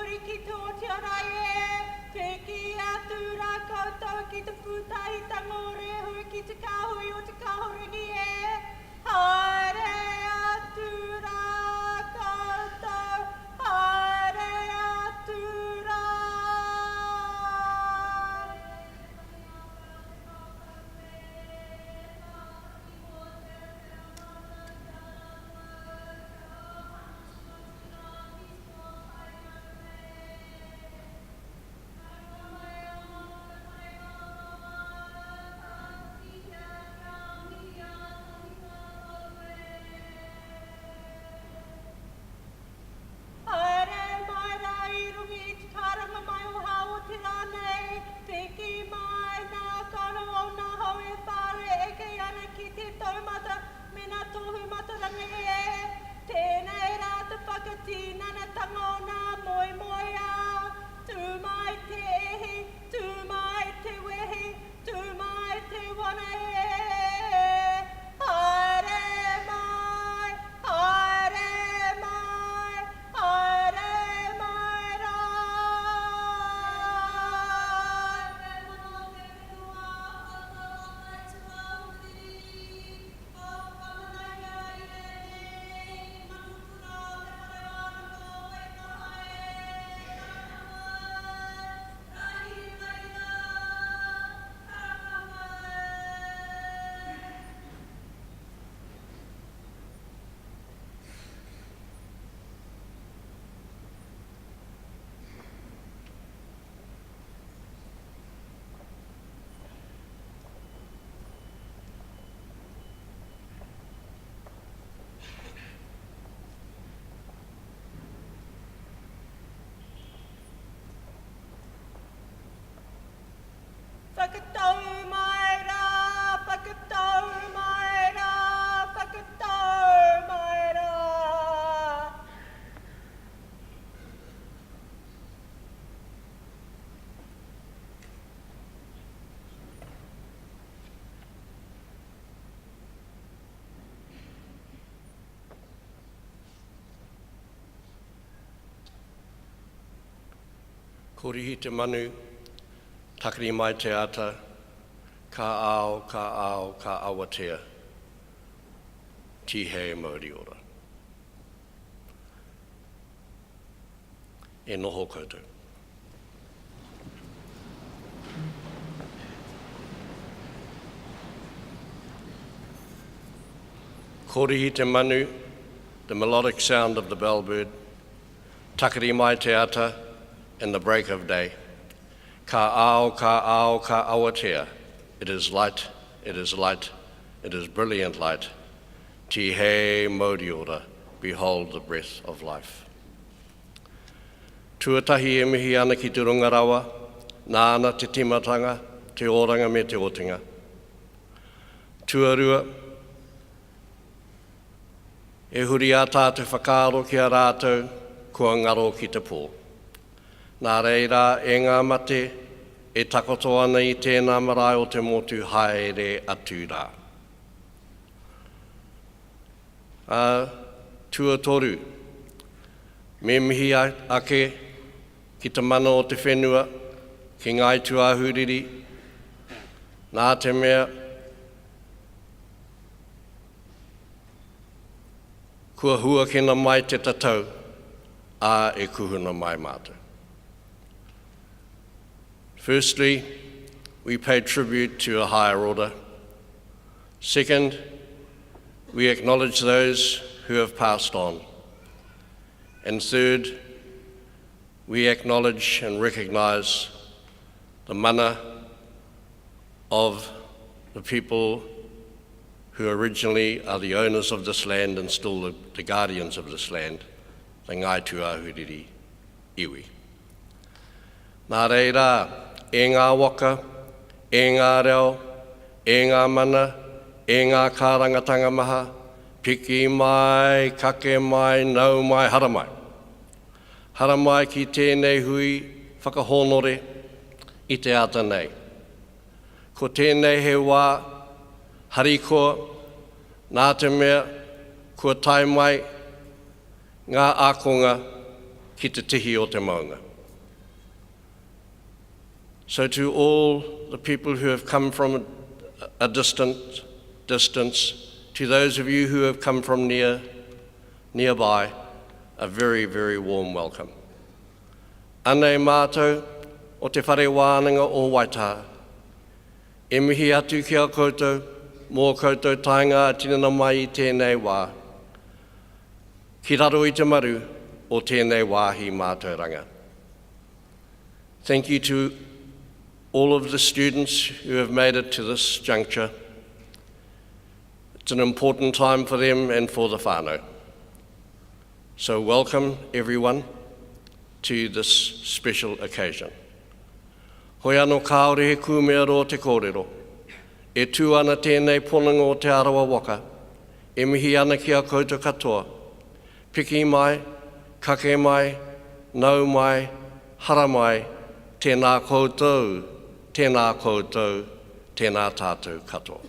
huri ki tō te arai e, te ki atu rā koutou ki te pūtai tangore hui ki te kāhui o te kāhoringi e. Haere atu rā koutou, haere atu rā. whakatau mai rā, whakatau mai rā, whakatau mai rā. Korihi te manu, takari mai te ata, ka ao, ka awatea, tihei mauri ora. E noho koutou. Korihi te manu, the melodic sound of the bellbird, takari mai te ata, in the break of day. Ka ao, ka awatea. It is light, it is light, it is brilliant light. Tihei mauri ora, behold the breath of life. Tuatahi e mihi ana ki te rungarawa, nāna te timatanga, te oranga me te otinga. Tuarua, e huri a tātou whakaaro ki a rātou, kua ngaro ki te pō. Nā reira, e ngā mate, e takoto ana i tēnā marae o te motu haere atu rā. Tua toru, me mihi ake ki te mana o te whenua, ki ngai tuahuriri, nā te mea, kua hua kina mai te tatau, a e kuhuna mai mātou. Firstly, we pay tribute to a higher order. Second, we acknowledge those who have passed on. And third, we acknowledge and recognise the mana of the people who originally are the owners of this land and still the guardians of this land, the Ngai Tuahuriri iwi. Nā reira, e ngā waka, e ngā reo, e ngā mana, e ngā kārangatanga maha, piki mai, kake mai, nau mai, hara mai. Hara mai ki tēnei hui whakahonore i te ata nei. Ko tēnei he wā, harikoa, nā te mea, kua tai mai, ngā ākonga ki te tihi o te maunga. So to all the people who have come from a distance, to those of you who have come from nearby, a very, very warm welcome. Anei mātou o te whare wānanga o Waitaha. E mihi atu ki a koutou, mō koutou tainga tinana mai I tēnei wā. Ki raro I te maru o tēnei wāhi mātou ranga. Thank you to all of the students who have made it to this juncture. It's an important time for them and for the whānau. So welcome everyone to this special occasion. Hoi anō kāore he kūmea ro te kōrero. E tū ana tēnei ponanga o te arawa waka. E mihi ana ki a koutou katoa. Piki mai, kake mai, nau mai, hara mai, tēnā koutou, tēnā koutou, tēnā tātou katoa.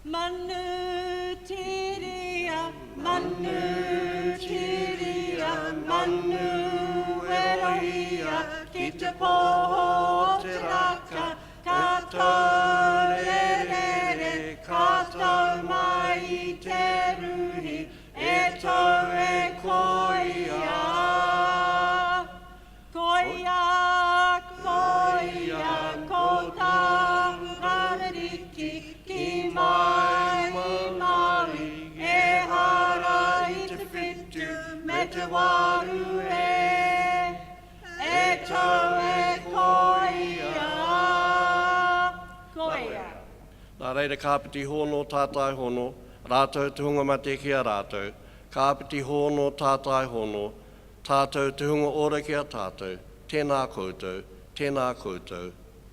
Manu tiria, manu tiria, manu erohia, ki te poho te raka, katou re, katou mai I te ruhi, e tau e koia. Koia, koia, ko tāu rariki, ki mai Māori, e hara I te whitu, me te waru e tau e koia. Koia. Nā reira kāpiti hono, tātai hono, rātou te hunga mate ki a rātou, Ka apiti hono, tātai hono, tātou te hunga ora ki a tātou, tēnā koutou,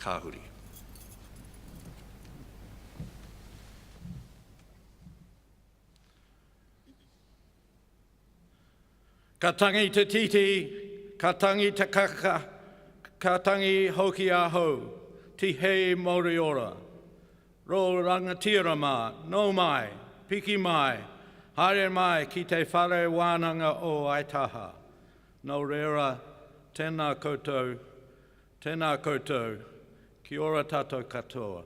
kāhuri. Ka tangi te titi, ka tangi te kaka, ka tangi hoki a hou, ti hei mauri ora. Ro rangatira mā, no mai, piki mai, haere mai ki te whare wānanga o Aitaha. No reira, tēnā koutou, kia ora tātou katoa.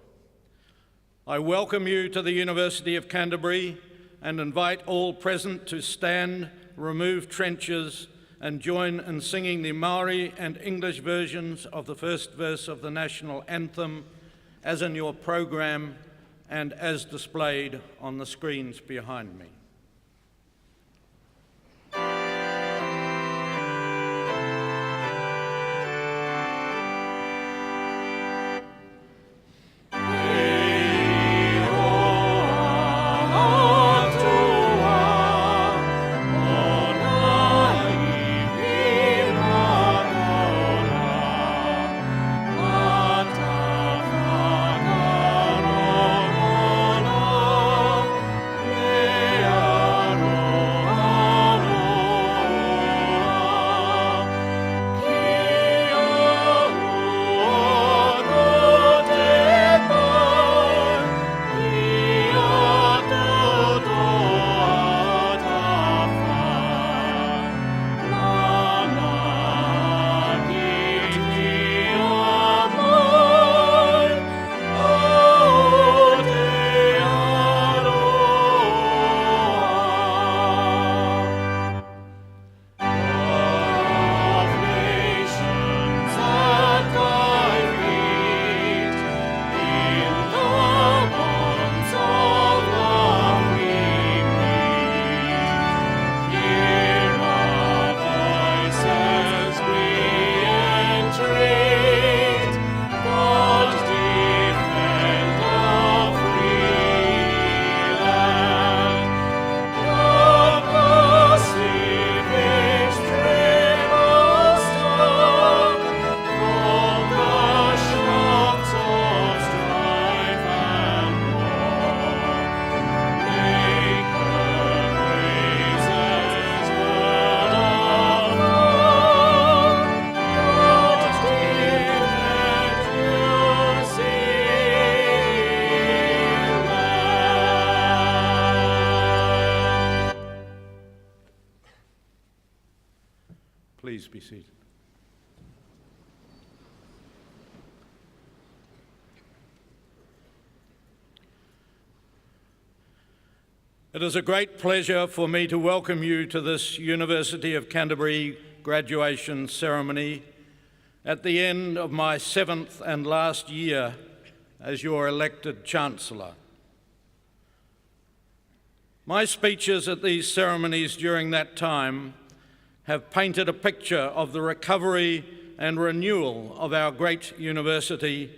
I welcome you to the University of Canterbury and invite all present to stand, remove trenches, and join in singing the Māori and English versions of the first verse of the National Anthem, as in your program and as displayed on the screens behind me. Please be seated. It is a great pleasure for me to welcome you to this University of Canterbury graduation ceremony at the end of my 7th and last year as your elected Chancellor. My speeches at these ceremonies during that time have painted a picture of the recovery and renewal of our great university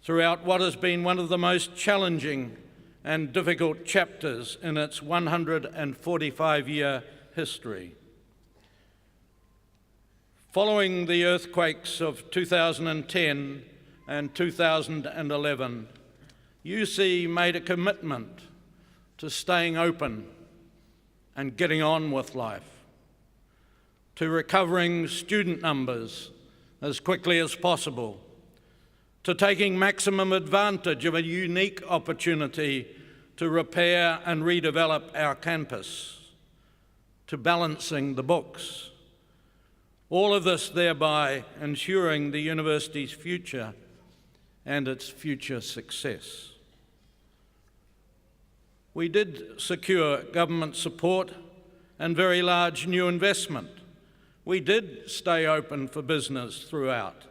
throughout what has been one of the most challenging and difficult chapters in its 145-year history. Following the earthquakes of 2010 and 2011, UC made a commitment to staying open and getting on with life, to recovering student numbers as quickly as possible, to taking maximum advantage of a unique opportunity to repair and redevelop our campus, to balancing the books. All of this thereby ensuring the university's future and its future success. We did secure government support and very large new investment. We did stay open for business throughout,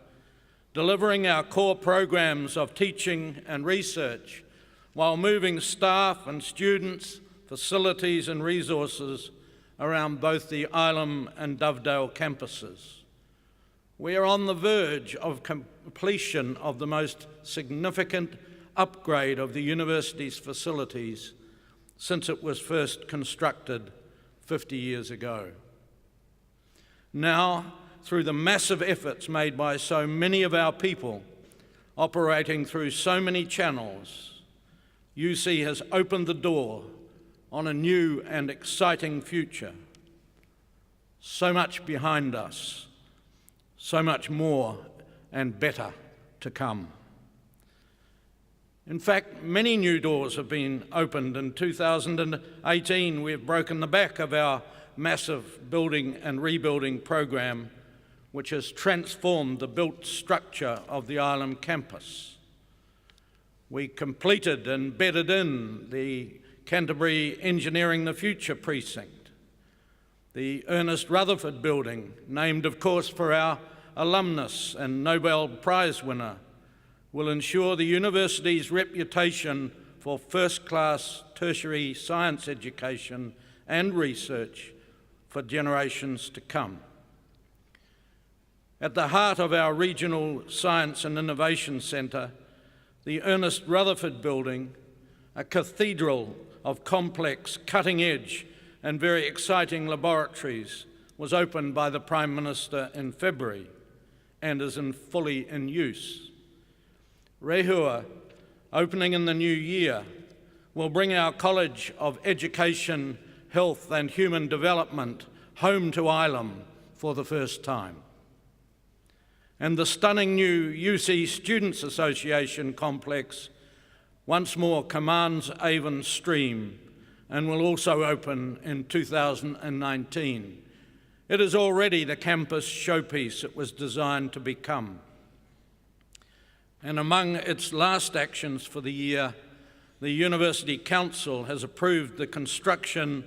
delivering our core programs of teaching and research while moving staff and students, facilities and resources around both the Ilam and Dovedale campuses. We are on the verge of completion of the most significant upgrade of the university's facilities since it was first constructed 50 years ago. Now, through the massive efforts made by so many of our people, operating through so many channels, UC has opened the door on a new and exciting future. So much behind us, so much more and better to come. In fact, many new doors have been opened. In 2018, we've broken the back of our massive building and rebuilding program, which has transformed the built structure of the Island campus. We completed and bedded in the Canterbury Engineering the Future precinct, the Ernest Rutherford building, named of course for our alumnus and Nobel Prize winner, will ensure the university's reputation for first-class tertiary science education and research for generations to come. At the heart of our Regional Science and Innovation Centre, the Ernest Rutherford building, a cathedral of complex, cutting-edge and very exciting laboratories, was opened by the Prime Minister in February and is fully in use. Rehua, opening in the new year, will bring our College of Education, Health and Human Development home to Ilam for the first time. And the stunning new UC Students Association complex once more commands Avon Stream and will also open in 2019. It is already the campus showpiece it was designed to become. And among its last actions for the year, the University Council has approved the construction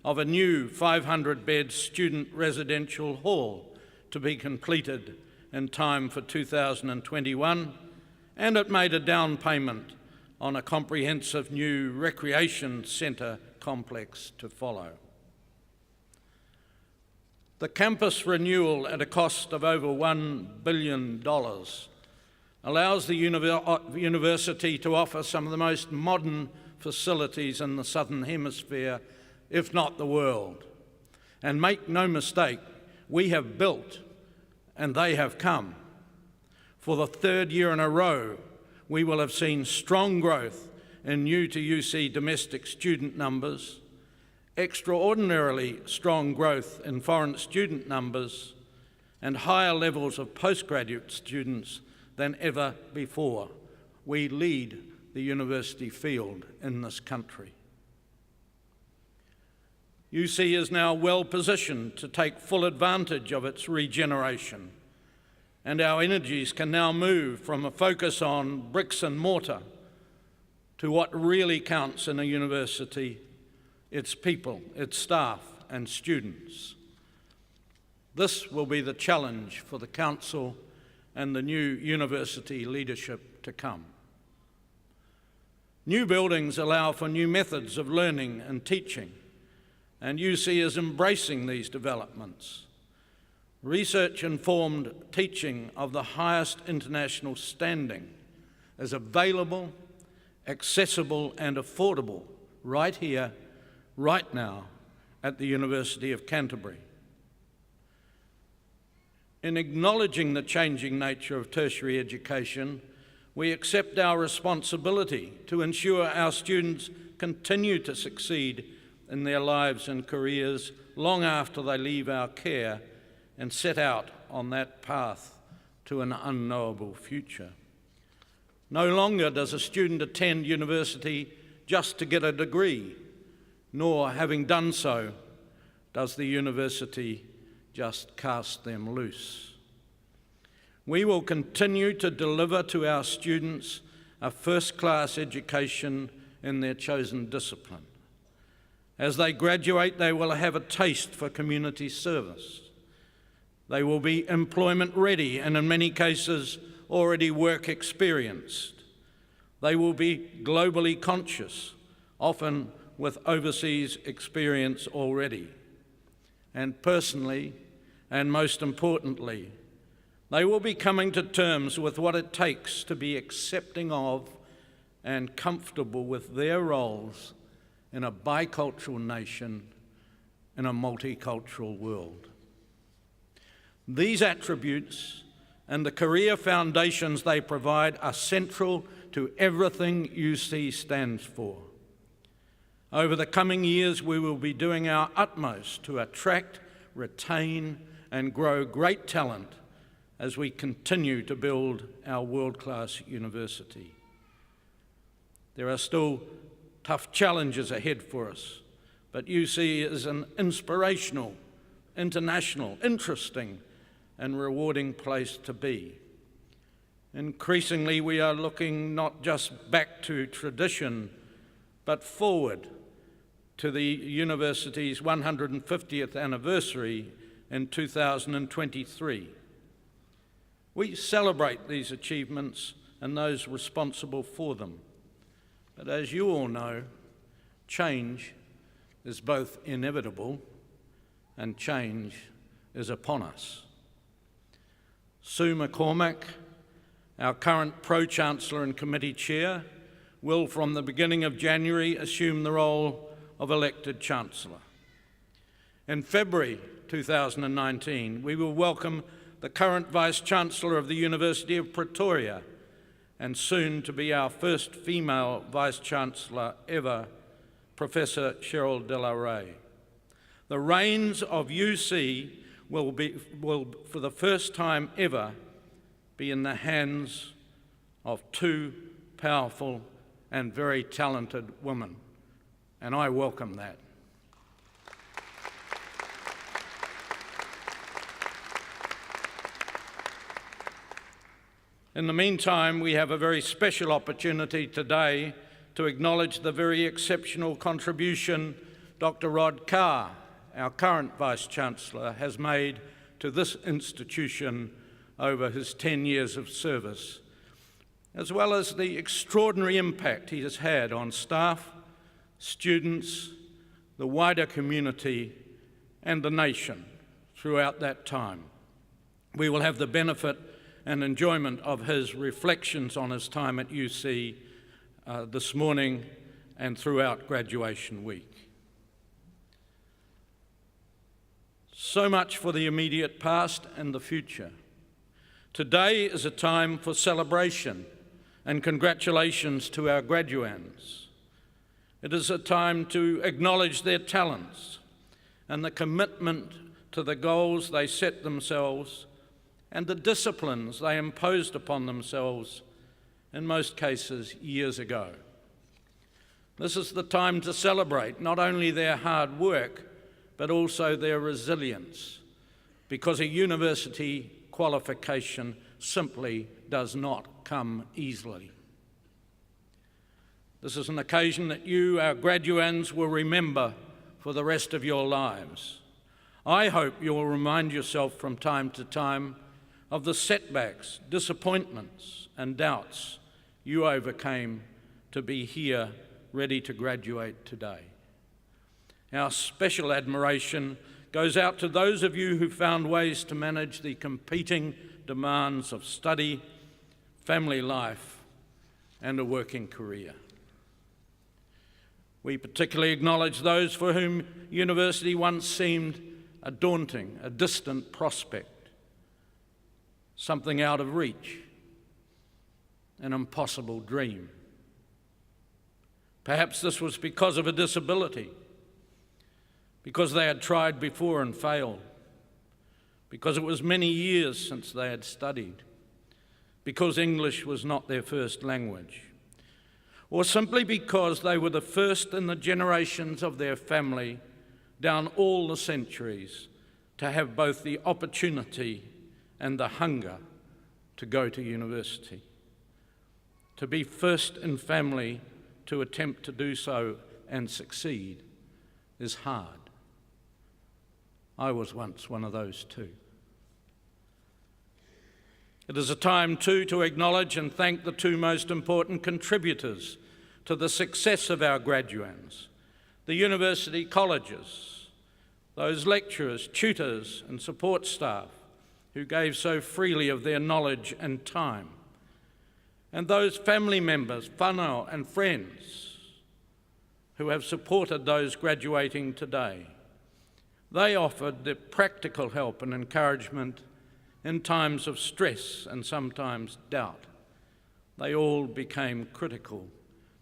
of a new 500-bed student residential hall to be completed in time for 2021, and it made a down payment on a comprehensive new recreation centre complex to follow. The campus renewal at a cost of over $1 billion allows the university to offer some of the most modern facilities in the Southern Hemisphere, if not the world. And make no mistake, we have built and they have come. For the third year in a row, we will have seen strong growth in new to UC domestic student numbers, extraordinarily strong growth in foreign student numbers, and higher levels of postgraduate students than ever before. We lead the university field in this country. UC is now well positioned to take full advantage of its regeneration, and our energies can now move from a focus on bricks and mortar to what really counts in a university: its people, its staff and students. This will be the challenge for the Council and the new university leadership to come. New buildings allow for new methods of learning and teaching, and UC is embracing these developments. Research-informed teaching of the highest international standing is available, accessible and affordable right here, right now, at the University of Canterbury. In acknowledging the changing nature of tertiary education, we accept our responsibility to ensure our students continue to succeed in their lives and careers long after they leave our care and set out on that path to an unknowable future. No longer does a student attend university just to get a degree, nor, having done so, does the university just cast them loose. We will continue to deliver to our students a first-class education in their chosen discipline. As they graduate, they will have a taste for community service. They will be employment ready and in many cases already work experienced. They will be globally conscious, often with overseas experience already. And personally, and most importantly, they will be coming to terms with what it takes to be accepting of and comfortable with their roles in a bicultural nation in a multicultural world. These attributes and the career foundations they provide are central to everything UC stands for. Over the coming years, we will be doing our utmost to attract, retain, and grow great talent as we continue to build our world-class university. There are still tough challenges ahead for us, but UC is an inspirational, international, interesting, and rewarding place to be. Increasingly, we are looking not just back to tradition, but forward to the university's 150th anniversary in 2023. We celebrate these achievements and those responsible for them. But as you all know, change is both inevitable and change is upon us. Sue McCormack, our current Pro-Chancellor and Committee Chair, will from the beginning of January assume the role of elected Chancellor. In February 2019, we will welcome the current Vice-Chancellor of the University of Pretoria and soon to be our first female Vice-Chancellor ever, Professor Cheryl De La Rey. The reins of UC will for the first time ever be in the hands of two powerful and very talented women, and I welcome that. In the meantime, we have a very special opportunity today to acknowledge the very exceptional contribution Dr. Rod Carr, our current Vice-Chancellor, has made to this institution over his 10 years of service, as well as the extraordinary impact he has had on staff, students, the wider community, and the nation throughout that time. We will have the benefit and enjoyment of his reflections on his time at UC this morning and throughout graduation week. So much for the immediate past and the future. Today is a time for celebration and congratulations to our graduands. It is a time to acknowledge their talents and the commitment to the goals they set themselves and the disciplines they imposed upon themselves, in most cases, years ago. This is the time to celebrate not only their hard work, but also their resilience, because a university qualification simply does not come easily. This is an occasion that you, our graduands, will remember for the rest of your lives. I hope you will remind yourself from time to time of the setbacks, disappointments, and doubts you overcame to be here ready to graduate today. Our special admiration goes out to those of you who found ways to manage the competing demands of study, family life, and a working career. We particularly acknowledge those for whom university once seemed a daunting, a distant prospect, something out of reach, an impossible dream. Perhaps this was because of a disability, because they had tried before and failed, because it was many years since they had studied, because English was not their first language, or simply because they were the first in the generations of their family down all the centuries to have both the opportunity and the hunger to go to university. To be first in family to attempt to do so and succeed is hard. I was once one of those too. It is a time too to acknowledge and thank the two most important contributors to the success of our graduands, the university colleges, those lecturers, tutors and support staff who gave so freely of their knowledge and time, and those family members, whānau and friends who have supported those graduating today. They offered their practical help and encouragement in times of stress and sometimes doubt. They all became critical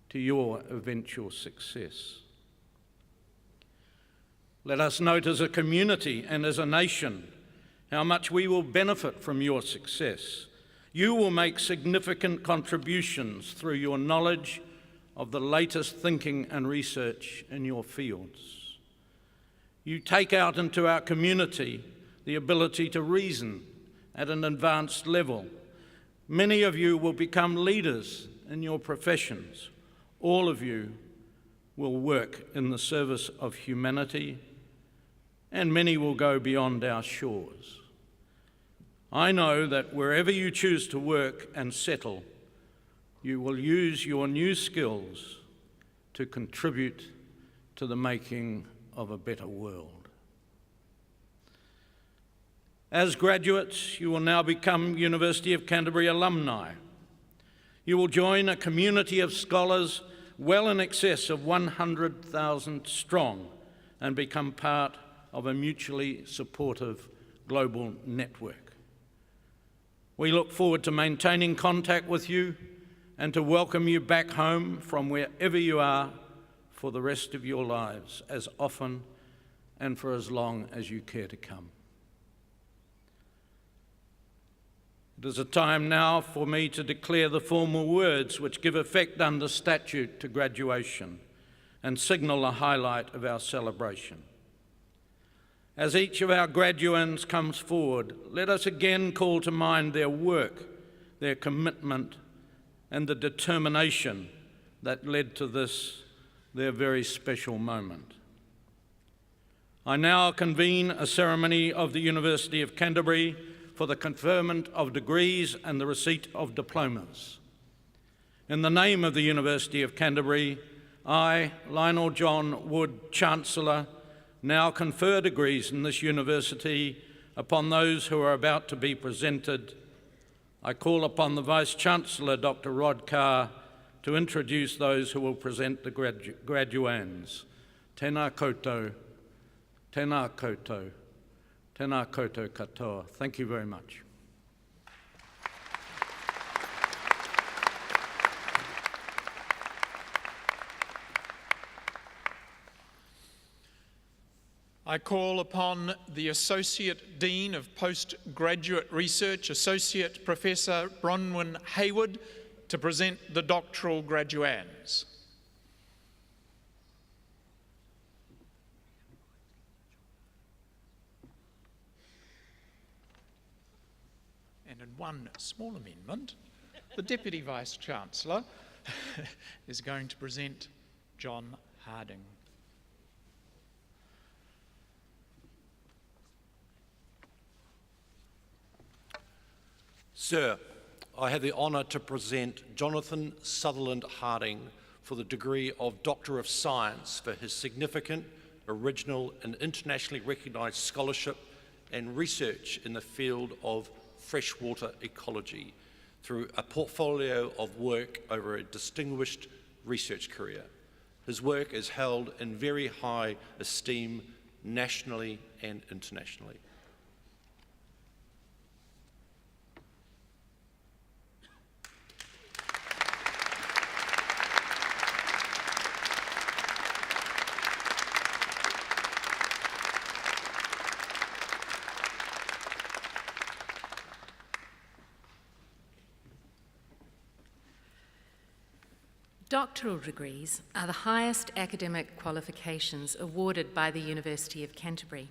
to your eventual success. Let us note as a community and as a nation how much we will benefit from your success. You will make significant contributions through your knowledge of the latest thinking and research in your fields. You take out into our community the ability to reason at an advanced level. Many of you will become leaders in your professions. All of you will work in the service of humanity, and many will go beyond our shores. I know that wherever you choose to work and settle, you will use your new skills to contribute to the making of a better world. As graduates, you will now become University of Canterbury alumni. You will join a community of scholars well in excess of 100,000 strong and become part of a mutually supportive global network. We look forward to maintaining contact with you and to welcome you back home from wherever you are for the rest of your lives, as often and for as long as you care to come. It is a time now for me to declare the formal words which give effect under statute to graduation and signal the highlight of our celebration. As each of our graduands comes forward, let us again call to mind their work, their commitment, and the determination that led to this, their very special moment. I now convene a ceremony of the University of Canterbury for the conferment of degrees and the receipt of diplomas. In the name of the University of Canterbury, I, Lionel John Wood, Chancellor, now confer degrees in this university upon those who are about to be presented. I call upon the Vice-Chancellor, Dr. Rod Carr, to introduce those who will present the graduands. Tēnā koutou, tēnā koutou, tēnā koutou katoa. Thank you very much. I call upon the Associate Dean of Postgraduate Research, Associate Professor Bronwyn Hayward, to present the doctoral graduands. And in one small amendment, the Deputy Vice-Chancellor is going to present John Harding. Sir, I have the honour to present Jonathan Sutherland Harding for the degree of Doctor of Science for his significant, original and internationally recognised scholarship and research in the field of freshwater ecology through a portfolio of work over a distinguished research career. His work is held in very high esteem nationally and internationally. Doctoral degrees are the highest academic qualifications awarded by the University of Canterbury.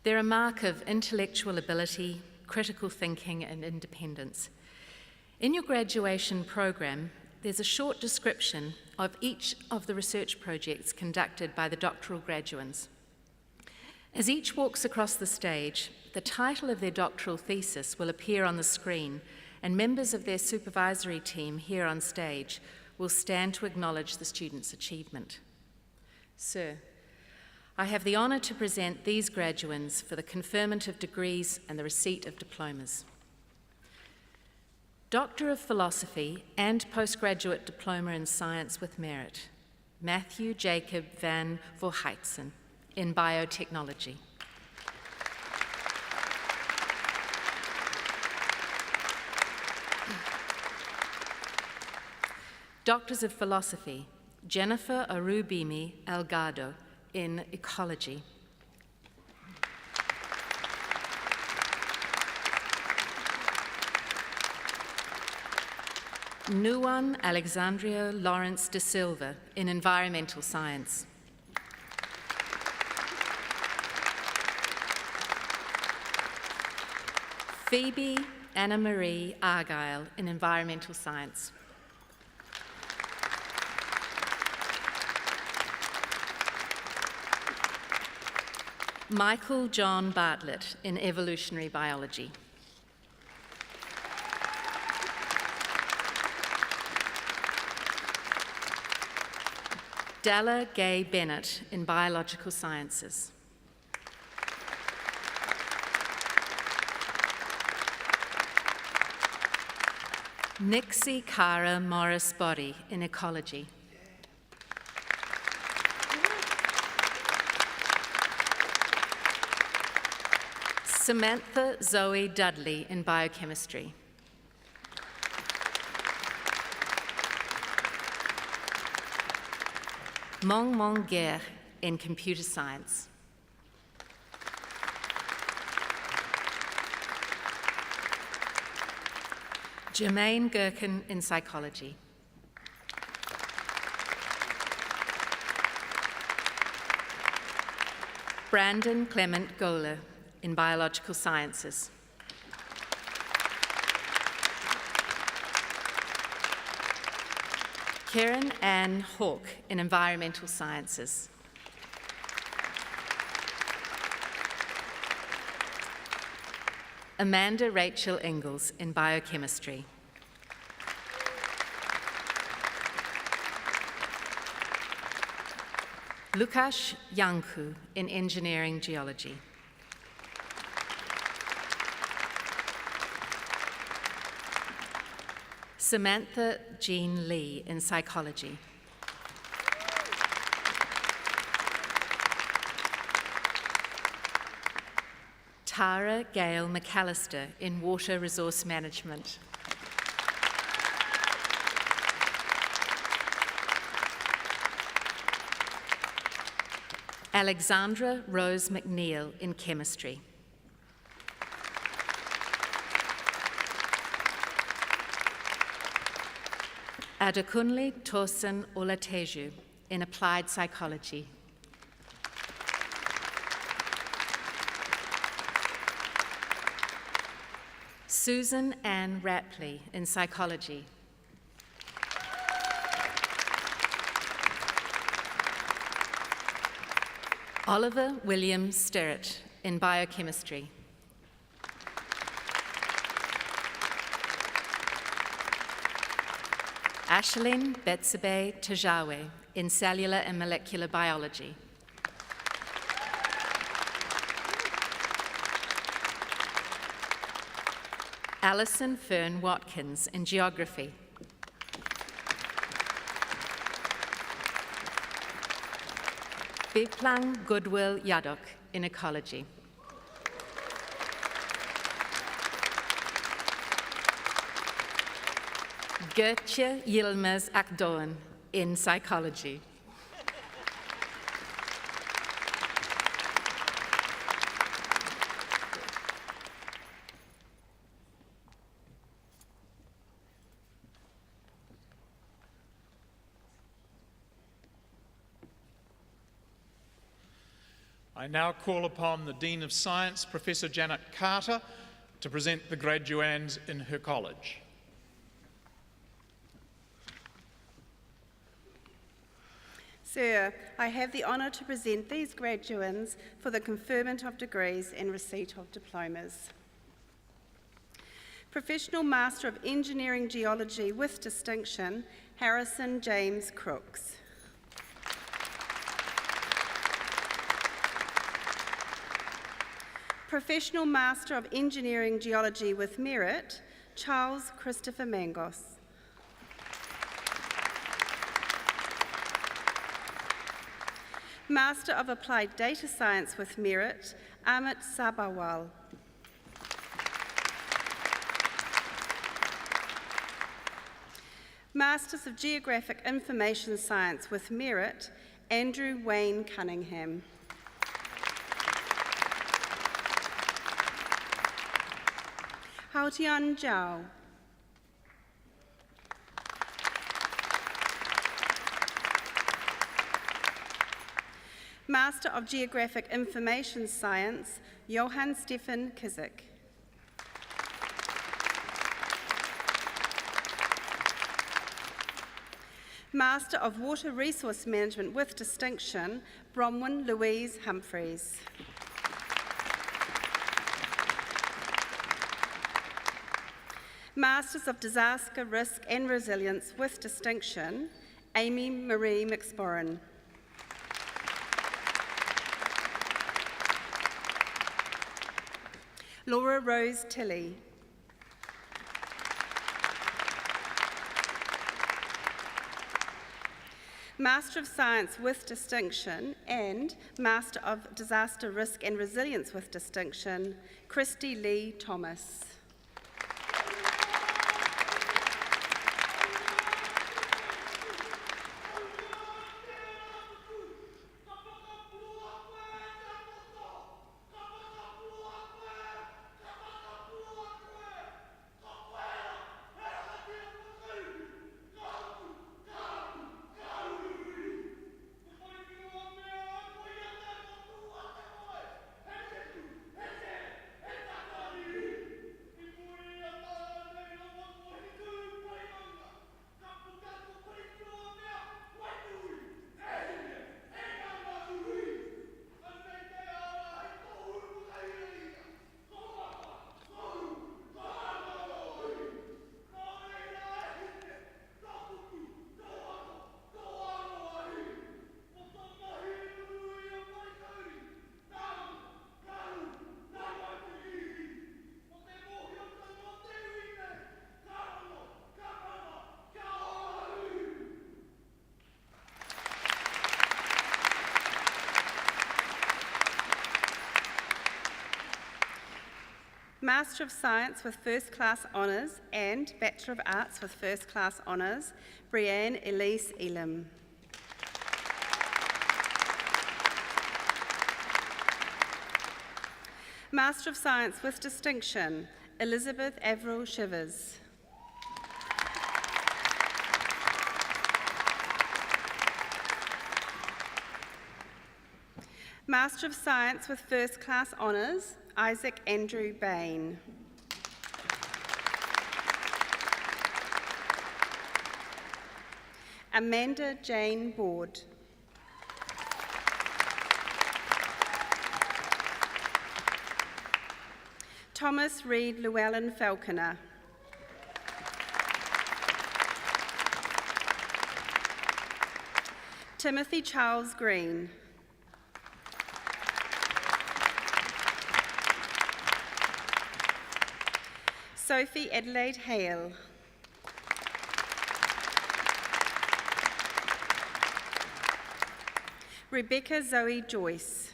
They're a mark of intellectual ability, critical thinking and independence. In your graduation program, there's a short description of each of the research projects conducted by the doctoral graduands. As each walks across the stage, the title of their doctoral thesis will appear on the screen, and members of their supervisory team here on stage will stand to acknowledge the student's achievement. Sir, I have the honour to present these graduands for the conferment of degrees and the receipt of diplomas. Doctor of Philosophy and Postgraduate Diploma in Science with Merit, Matthew Jacob van Voorheitsen, in biotechnology. Doctors of Philosophy, Jennifer Arubimi Elgado in Ecology. Nuwan Alexandria Lawrence de Silva in Environmental Science. Phoebe Anna Marie Argyle in Environmental Science. Michael John Bartlett in Evolutionary Biology. Dalla Gay Bennett in Biological Sciences. Nixie Cara Morris Body in Ecology. Samantha Zoe Dudley in Biochemistry. Mong Mong Ger in Computer Science. Jermaine Gherkin in Psychology. Brandon Clement Gola in Biological Sciences. Karen Ann Hawke in Environmental Sciences. Amanda Rachel Ingalls in Biochemistry. Lukasz Janku in Engineering Geology. Samantha Jean Lee in Psychology. Tara Gail McAllister in Water Resource Management. Alexandra Rose McNeil in Chemistry. Adekunle Tosin Olateju in Applied Psychology. Susan Ann Rapley in Psychology. Oliver William Sterrett in Biochemistry. Ashelin Betsabe Tajawe in Cellular and Molecular Biology. Alison Fern Watkins in Geography. Biplang Goodwill Yadok in Ecology. Gertje Yilmaz Akdoan in Psychology. I now call upon the Dean of Science, Professor Janet Carter, to present the graduands in her college. Sir, I have the honour to present these graduands for the conferment of degrees and receipt of diplomas. Professional Master of Engineering Geology with distinction, Harrison James Crooks. Professional Master of Engineering Geology with merit, Charles Christopher Mangos. Master of Applied Data Science with Merit, Amit Sabharwal. Masters of Geographic Information Science with Merit, Andrew Wayne Cunningham. Haotian Zhao. Master of Geographic Information Science, Johann Stefan Kizik. Master of Water Resource Management with Distinction, Bronwyn Louise Humphreys. Masters of Disaster Risk and Resilience with Distinction, Amy Marie McSporran. Laura Rose Tilley. Master of Science with Distinction and Master of Disaster Risk and Resilience with Distinction, Christy Lee Thomas. Master of Science with First Class Honours and Bachelor of Arts with First Class Honours, Brianne Elise Elam. Master of Science with Distinction, Elizabeth Averill Shivers. Master of Science with First Class Honours, Isaac Andrew Bain. Amanda Jane Board. Thomas Reed Llewellyn Falconer. Timothy Charles Green. Sophie Adelaide Hale. Rebecca Zoe Joyce.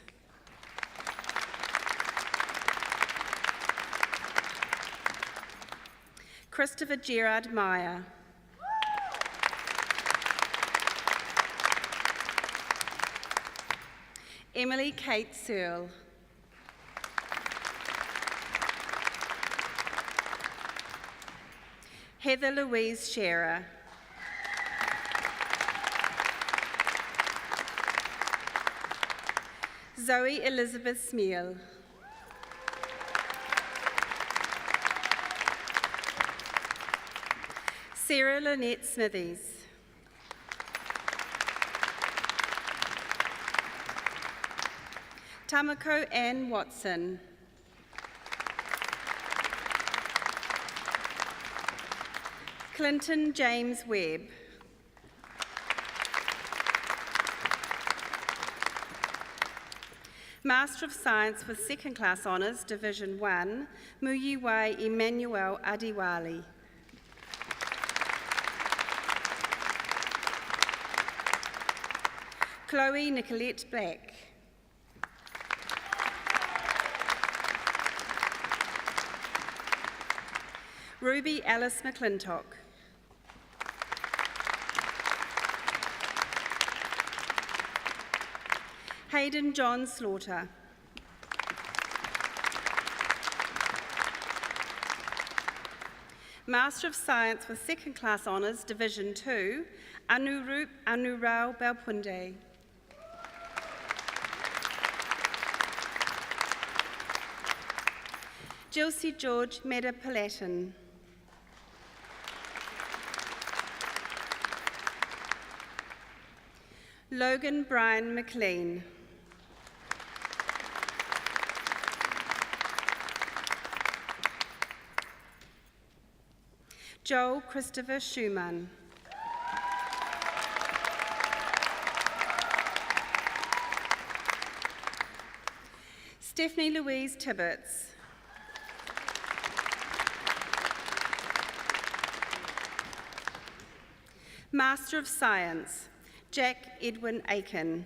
Christopher Gerard Meyer. Emily Kate Searle. Heather Louise Scherer. Zoe Elizabeth Smeal. Sarah Lynette Smithies. Tamako Ann Watson. Clinton James Webb. Master of Science with Second Class Honours, Division 1, Muyiwai Emmanuel Adiwali. Chloe Nicolette Black. Ruby Alice McClintock. Hayden John Slaughter. Master of Science with Second Class Honours, Division 2, Anurup Anurao Balpunde. Jilcy George Meda Palatin. Logan Brian McLean. Joel Christopher Schumann. Stephanie Louise Tibbetts. Master of Science, Jack Edwin Aiken.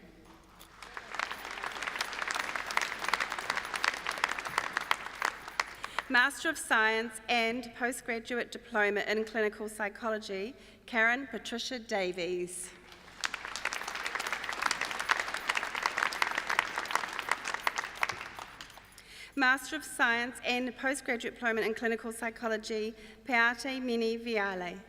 Master of Science and Postgraduate Diploma in Clinical Psychology, Karen Patricia Davies. Master of Science and Postgraduate Diploma in Clinical Psychology, Peate Mini Viale.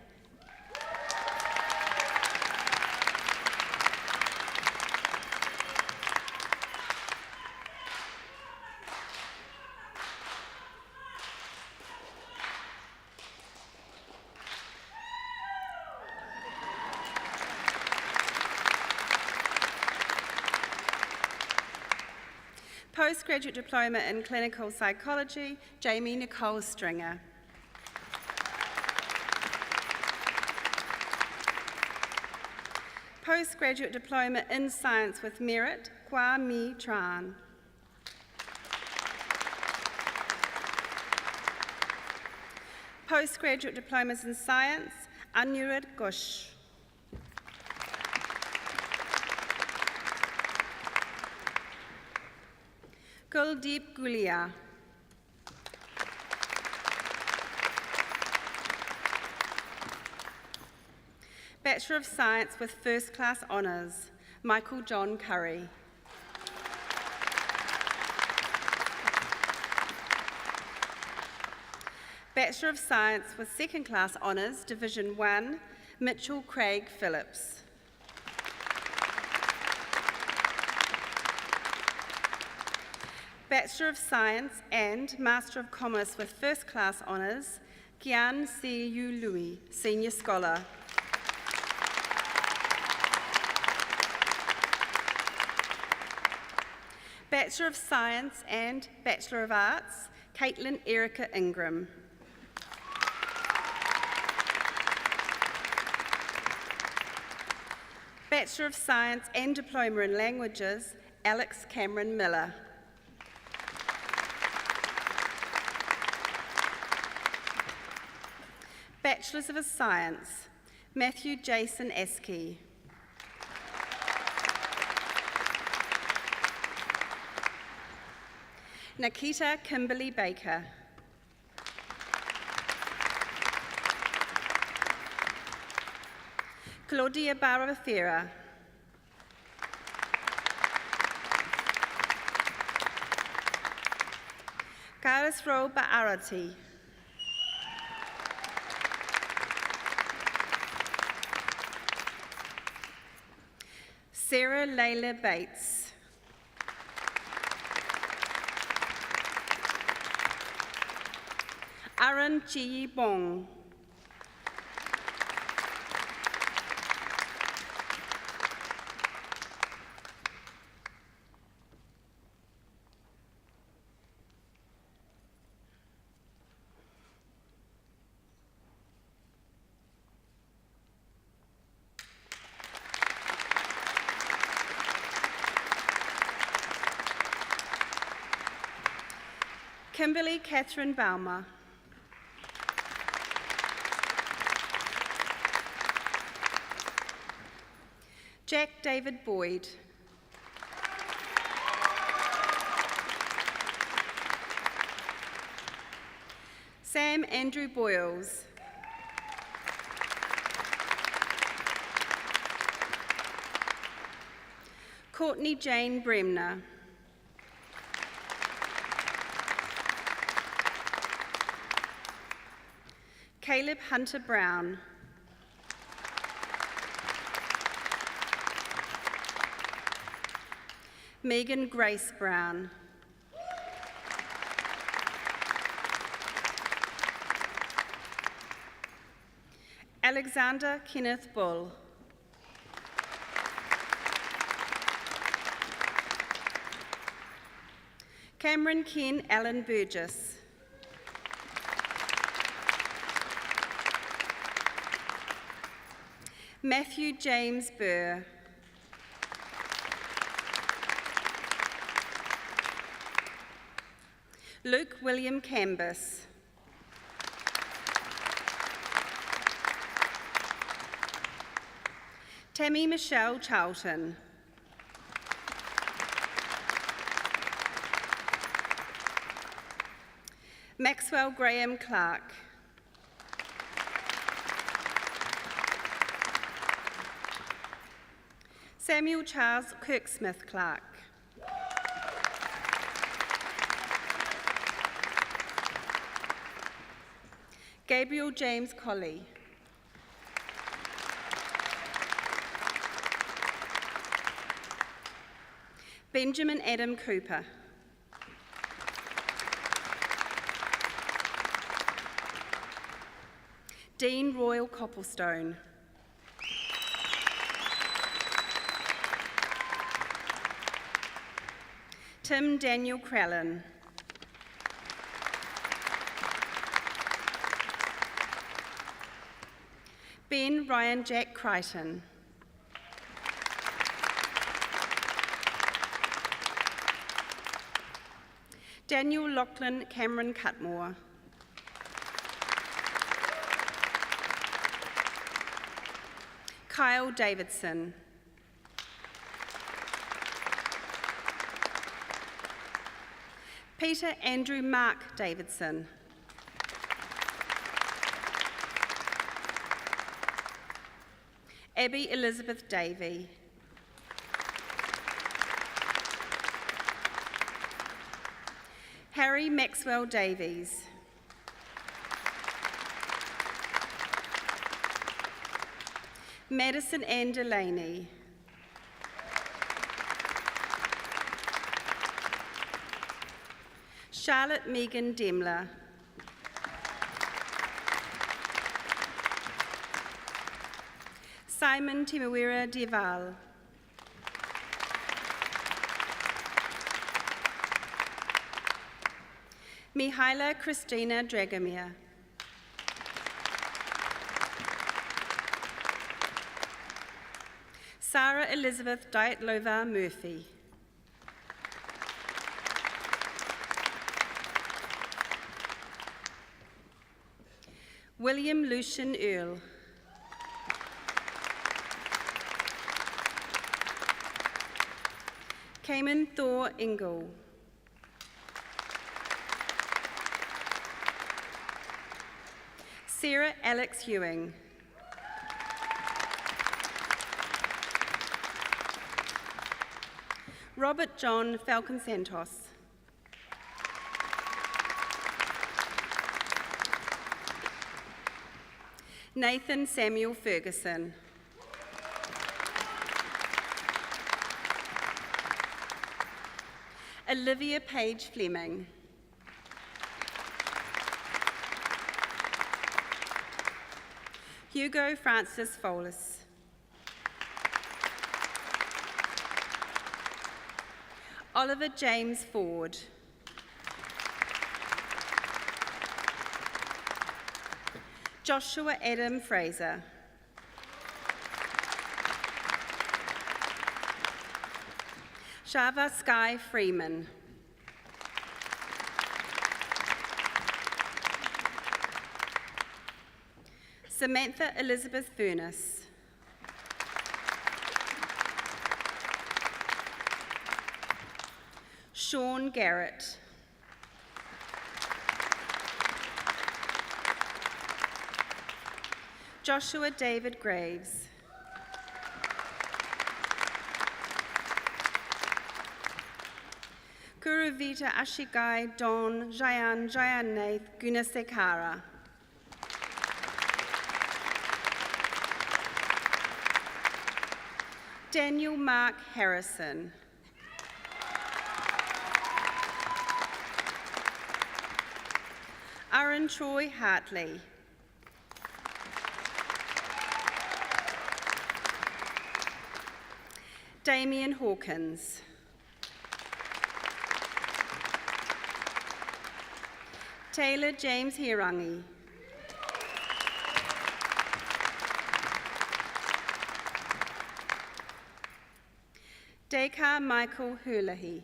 Postgraduate Diploma in Clinical Psychology, Jamie Nicole Stringer. Postgraduate Diploma in Science with Merit, Kwa Mi Tran. Postgraduate Diplomas in Science, Anurid Ghosh. Kuldeep Gulia. Bachelor of Science with First Class Honours, Michael John Curry. Bachelor of Science with Second Class Honours, Division 1, Mitchell Craig Phillips. Bachelor of Science and Master of Commerce with First Class Honours, Kian Si Yu Lui, Senior Scholar. Bachelor of Science and Bachelor of Arts, Caitlin Erica Ingram. Bachelor of Science and Diploma in Languages, Alex Cameron Miller. Bachelors of Science, Matthew Jason Askey. Nikita Kimberly Baker. Claudia Barafera. Karisro Ba'arati. Sarah Layla Bates. Aaron Chi Bong. Kimberly Catherine Baumer. Jack David Boyd. Sam Andrew Boyles. Courtney Jane Bremner. Caleb Hunter Brown. Megan Grace Brown. Alexander Kenneth Bull. Cameron Ken Allen Burgess. Matthew James Burr. Luke William Cambus. Tammy Michelle Charlton. Maxwell Graham Clark. Samuel Charles Kirksmith Clark. Gabriel James Colley. Benjamin Adam Cooper. Dean Royal Copplestone. Tim Daniel Crellin. Ben Ryan Jack Crichton. Daniel Lachlan Cameron Cutmore. Kyle Davidson. Peter Andrew Mark Davidson. Abby Elizabeth Davey. Harry Maxwell Davies. Madison Ann Delaney. Charlotte Megan Demler. Simon Timawira Deval. Mihaila Christina Dragomir. Sarah Elizabeth Dietlova Murphy. William Lucian Earl. Cayman Thor Ingle. Sarah Alex Ewing. Robert John Falcon Santos. Nathan Samuel Ferguson. Olivia Page Fleming. Hugo Francis Folis. Oliver James Ford. Joshua Adam Fraser. Shava Sky Freeman. Samantha Elizabeth Furness. Sean Garrett. Joshua David Graves. Kuravita Ashigai Don Jayan Jayanath Gunasekara. Daniel Mark Harrison. Aaron Troy Hartley. Damien Hawkins. Taylor James Hirangi. Dekar Michael Hulahi.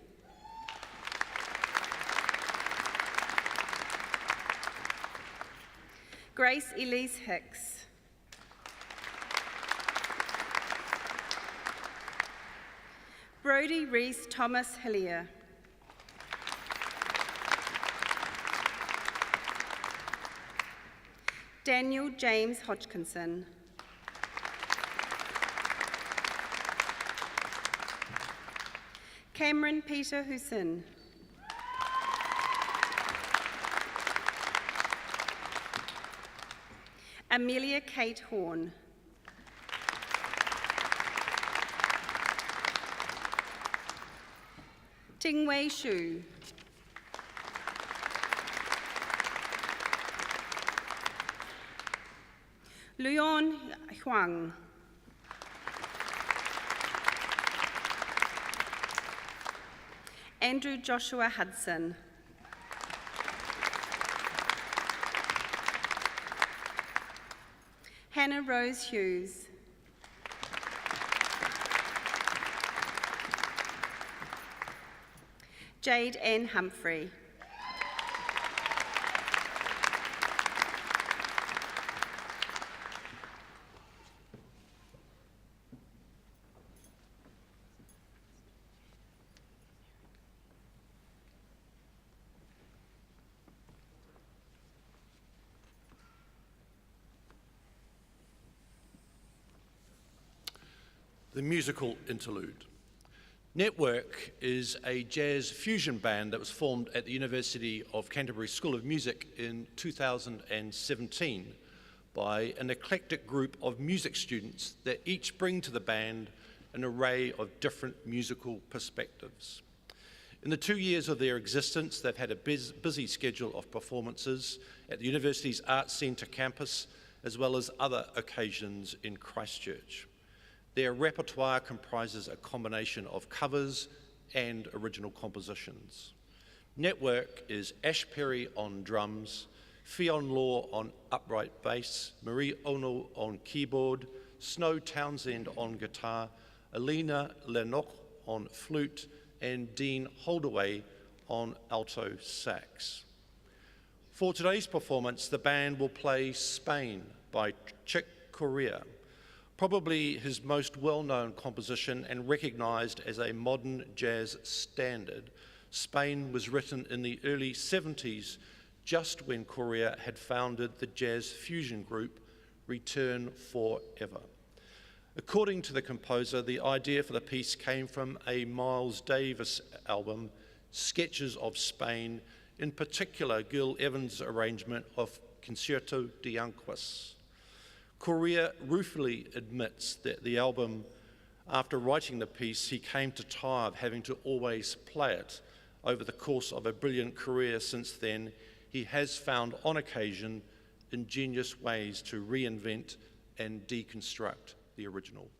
Grace Elise Hicks. Brody Reese Thomas Hillier. Daniel James Hodgkinson. Cameron Peter Hussin. Amelia Kate Horn. Tingwei Shu. Luan Huang. Andrew Joshua Hudson. Hannah Rose Hughes. Jade Ann Humphrey. The musical Interlude. Network is a jazz fusion band that was formed at the University of Canterbury School of Music in 2017 by an eclectic group of music students that each bring to the band an array of different musical perspectives. In the 2 years of their existence, they've had a busy schedule of performances at the university's Arts Centre campus, as well as other occasions in Christchurch. Their repertoire comprises a combination of covers and original compositions. Network is Ash Perry on drums, Fionn Law on upright bass, Marie Ono on keyboard, Snow Townsend on guitar, Alina Lennox on flute, and Dean Holdaway on alto sax. For today's performance, the band will play Spain by Chick Corea, probably his most well-known composition and recognized as a modern jazz standard. Spain was written in the early 70s, just when Corea had founded the jazz fusion group Return Forever. According to the composer, the idea for the piece came from a Miles Davis album, Sketches of Spain, in particular Gil Evans' arrangement of Concerto de Yanquis. Corea ruefully admits that the album, after writing the piece, he came to tire of having to always play it. Over the course of a brilliant career since then, he has found on occasion ingenious ways to reinvent and deconstruct the original.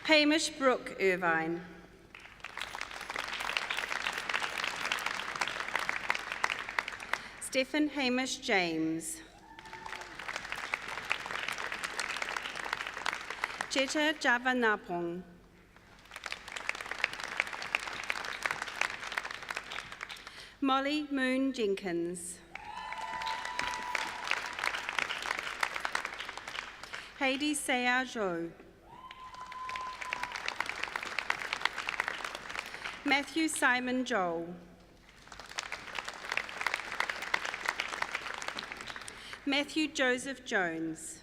Hamish Brooke Irvine. Stephen Hamish James. Jetta Javanapong. Molly Moon Jenkins. Heidi Seah Zhou. Matthew Simon Joel. Matthew Joseph Jones.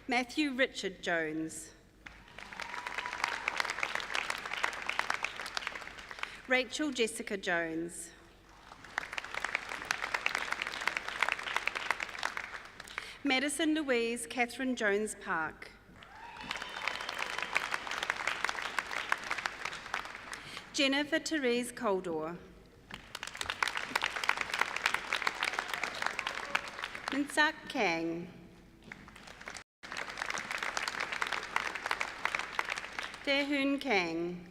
Matthew Richard Jones. Rachel Jessica Jones. Madison Louise Catherine Jones Park. Jennifer Therese Coldor. Minsak Kang. Taehoon Kang.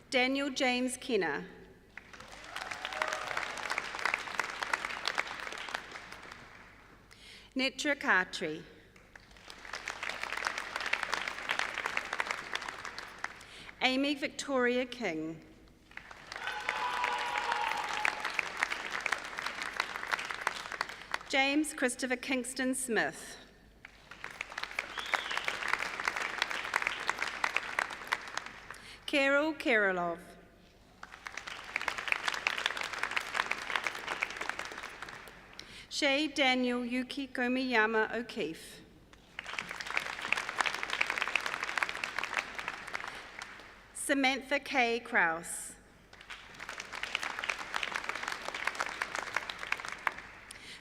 Daniel James Kenner. Netra Khatri. Amy Victoria King. James Christopher Kingston Smith. Carol Karolov. Shay Daniel Yuki Komiyama O'Keefe. Samantha K. Krause.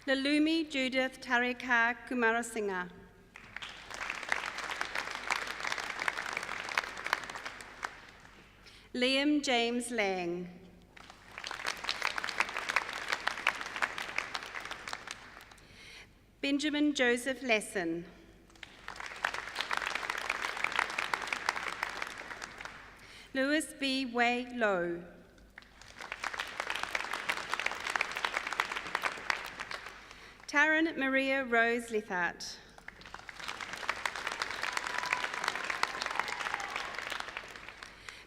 Lalumi Judith Tarika Kumarasinghe. Liam James Lang. Benjamin Joseph Lasson. Louis B. Wei Low. Taryn Maria Rose Lethart.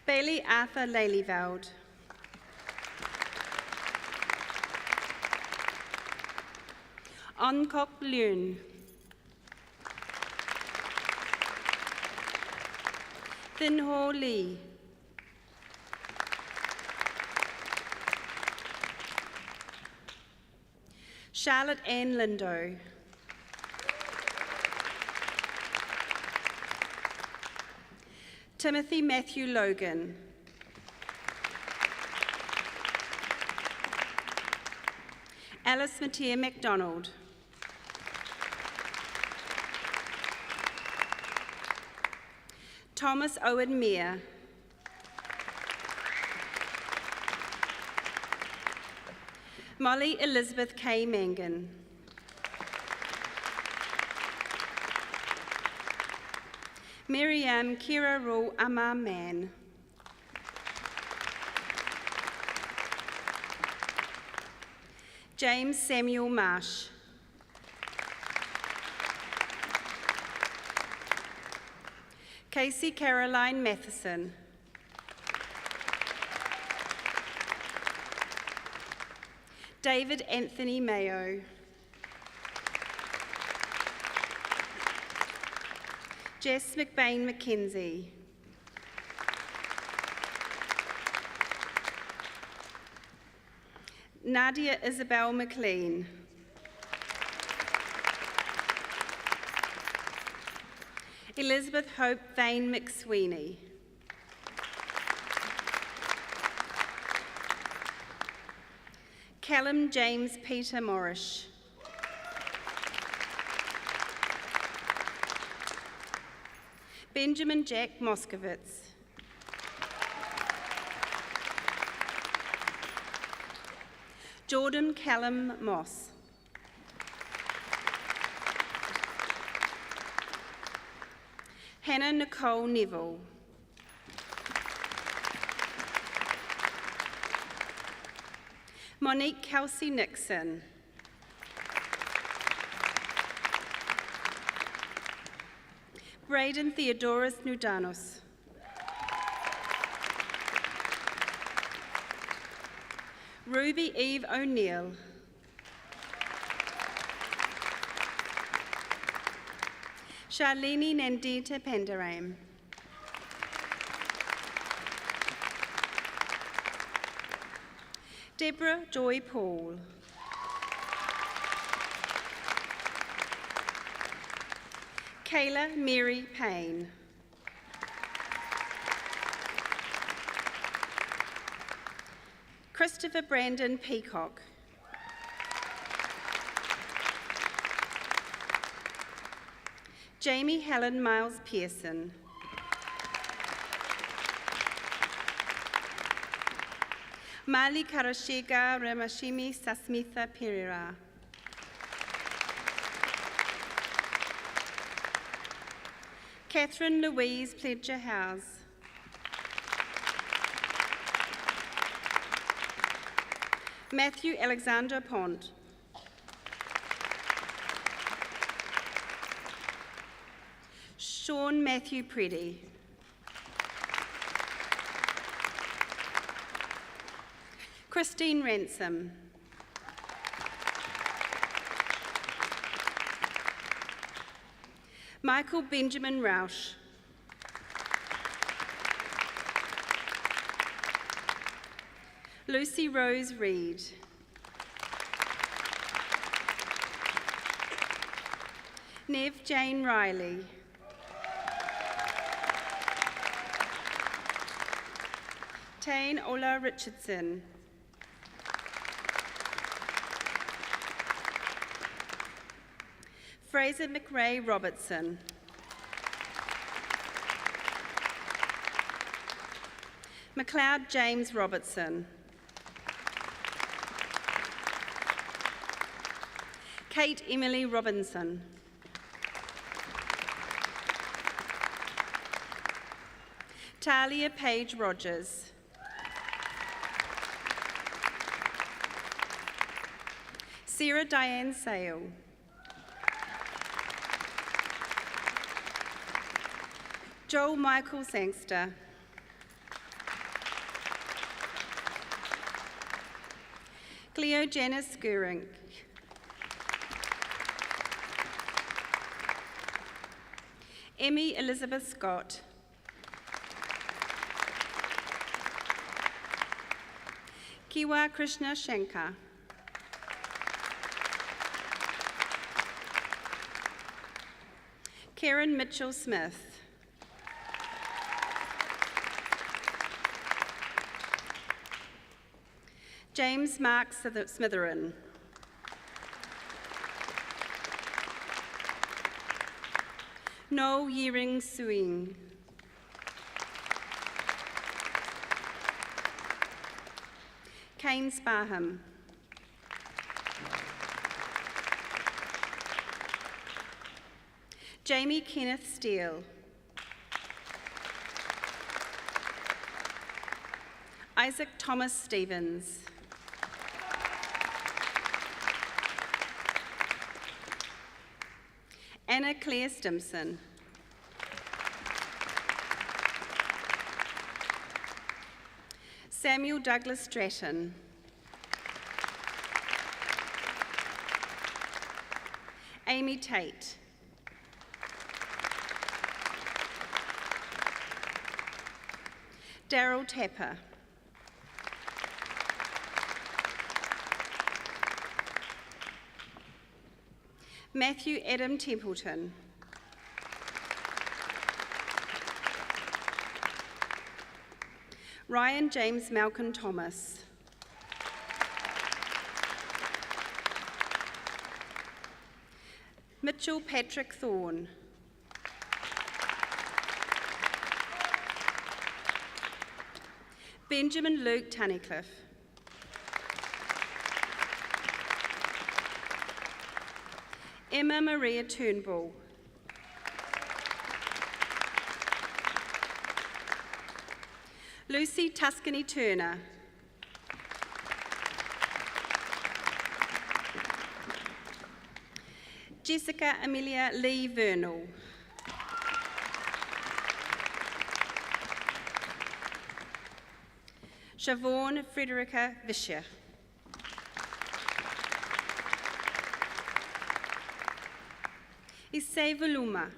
Bailey Arthur Lelyveld. Onkok Leun. Thin Ho Lee. Charlotte Ann Lindo. Timothy Matthew Logan. Alice Mattia MacDonald. Thomas Owen Meir. Molly Elizabeth K. Mangan. Miriam Kira Rule Amar Mann. James Samuel Marsh. Casey Caroline Matheson. David Anthony Mayo. Jess McBain McKenzie. Nadia Isabel McLean. Elizabeth Hope Vane McSweeney. Callum James Peter Morrish. Benjamin Jack Moskowitz. Jordan Callum Moss. Hannah Nicole Neville. Monique Kelsey Nixon. Braden Theodorus Nudanos. Ruby Eve O'Neill. Charlene Nandita Pandaram. Deborah Joy Paul. Kayla Mary Payne. Christopher Brandon Peacock. Jamie Helen Miles Pearson. Mali Karashega Ramashimi Sasmitha Pereira. Catherine Louise Pledger House. Matthew Alexander Pont. Sean Matthew Preddy. Christine Ransom. Michael Benjamin Rausch. Lucy Rose Reed. Nev Jane Riley. Tane Ola Richardson. Fraser McRae Robertson. McLeod James Robertson. Kate Emily Robinson. Talia Page Rogers. Sarah Diane Sale. Joel Michael Sangster. Cleo Janice Skurink. Emmy Elizabeth Scott. Kiwa Krishna Shankar. Karen Mitchell Smith. James Mark Smitherin. Noel Yearing Suing. Kane Sparham. Jamie Kenneth Steele. Isaac Thomas Stevens. Anna Claire Stimson. Samuel Douglas Stratton. Amy Tate. Daryl Tapper. Matthew Adam Templeton. Ryan James Malcolm Thomas. Mitchell Patrick Thorne. Benjamin Luke Tunnicliffe. Emma Maria Turnbull. Lucy Tuscany Turner. Jessica Amelia Lee Vernal. Siobhan Frederica Vischer. Issei Voluma.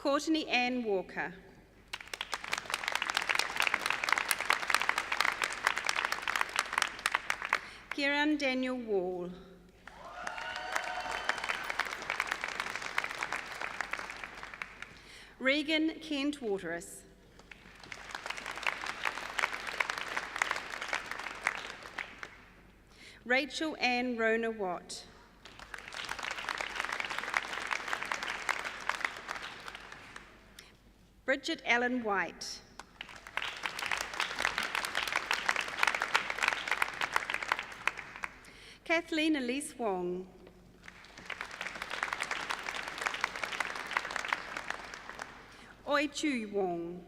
Courtney Ann Walker. Kieran Daniel Wall. Regan Kent Waterous. Rachel Ann Rona Watt. Bridget Ellen White. Kathleen Elise Wong. Oi Chu Wong.